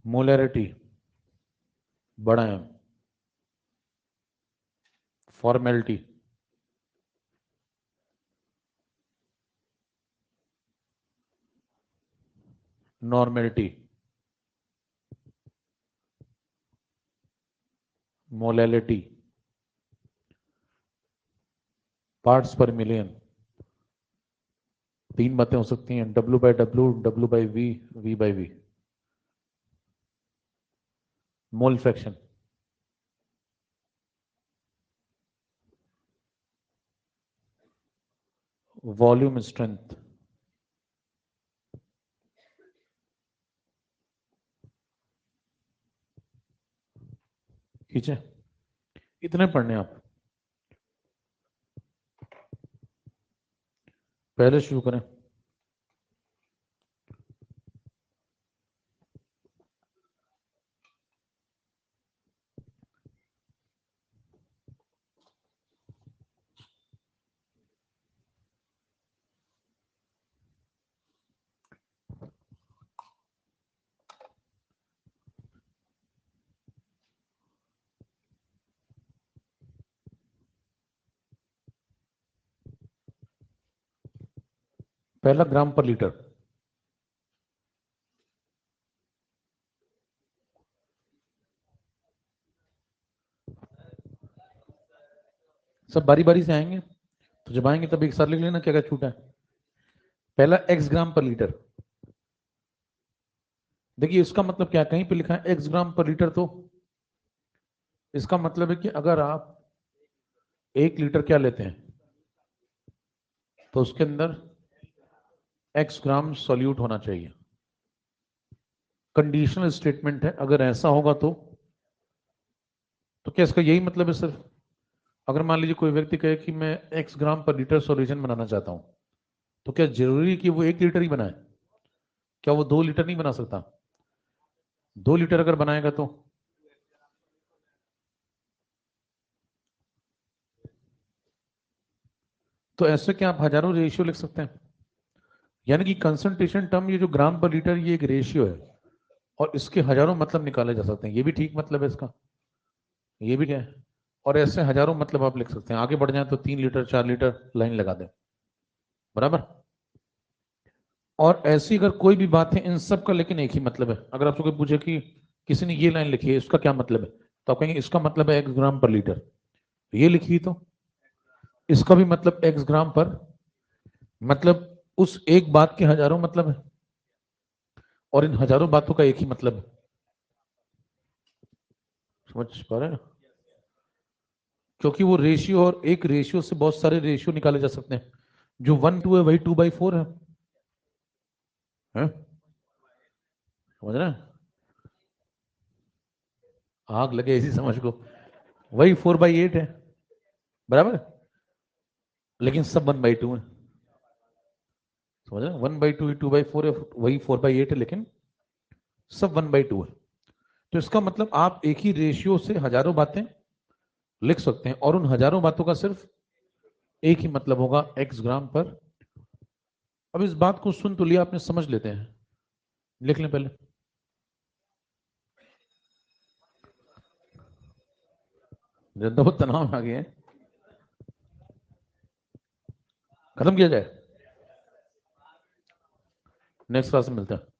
मोलैरिटी, बड़ा है, फॉर्मेलिटी, नॉर्मेलिटी, मोलैलिटी, पार्ट्स पर मिलियन। तीन बातें हो सकती हैं, W/W, W/V, V/V। Mole fraction, volume strength. खींचे, इतने पढ़ने आप, पहले शुरू करें। पहला ग्राम पर लीटर, सब बारी बारी से आएंगे, तो जब आएंगे तब एक साथ लिख लेना क्या क्या छूटा है। पहला एक्स ग्राम पर लीटर, देखिए इसका मतलब क्या, कहीं पे लिखा है एक्स ग्राम पर लीटर, तो इसका मतलब है कि अगर आप 1 लीटर क्या लेते हैं तो उसके अंदर एक्स ग्राम सॉल्यूट होना चाहिए। कंडीशनल स्टेटमेंट है, अगर ऐसा होगा तो क्या इसका यही मतलब है सिर्फ। अगर मान लीजिए कोई व्यक्ति कहे कि मैं एक्स ग्राम पर लीटर सॉल्यूशन बनाना चाहता हूं, तो क्या जरूरी कि वो 1 लीटर ही बनाए? क्या वो 2 लीटर नहीं बना सकता? 2 लीटर अगर बनाएगा तो ऐसे क्या आप हजारों रेशियो लिख सकते हैं? यानी कि कंसंट्रेशन टर्म, ये जो ग्राम पर लीटर, ये एक रेशियो है और इसके हजारों मतलब निकाले जा सकते हैं। ये भी ठीक मतलब है इसका, ये भी क्या है, और ऐसे हजारों मतलब आप लिख सकते हैं। आगे बढ़ जाए तो 3 लीटर 4 लीटर लाइन लगा दें, बराबर। और ऐसी अगर कोई भी बात है, इन सब का लेकिन एक ही मतलब है। अगर आपसे कोई पूछे कि किसी ने ये लाइन लिखी है, इसका क्या मतलब है, तो आप कहेंगे इसका मतलब है एक्स ग्राम पर लीटर। ये लिखी तो इसका भी मतलब एक्स ग्राम पर, मतलब उस एक बात के हजारों मतलब है और इन हजारों बातों का एक ही मतलब है। समझ पा रहे हैं? क्योंकि वो रेशियो, और एक रेशियो से बहुत सारे रेशियो निकाले जा सकते हैं। जो 1:2 है वही 2/4 है? समझ रहे हैं? आग लगे इसी समझ को, वही 4/8 है, बराबर। लेकिन सब 1/2 है। समझ रहे हैं? 1/2 2/4 है, वही 4/8 है, लेकिन सब 1/2 है। तो इसका मतलब आप एक ही रेशियो से हजारों बातें लिख सकते हैं और उन हजारों बातों का सिर्फ एक ही मतलब होगा, एक्स ग्राम पर। अब इस बात को सुन तो लिया आपने, समझ लेते हैं, लिख लें पहले। ज्यादा बहुत तनाव में आ गए हैं, खत्म किया जाए, नेक्स्ट क्लास में मिलते हैं।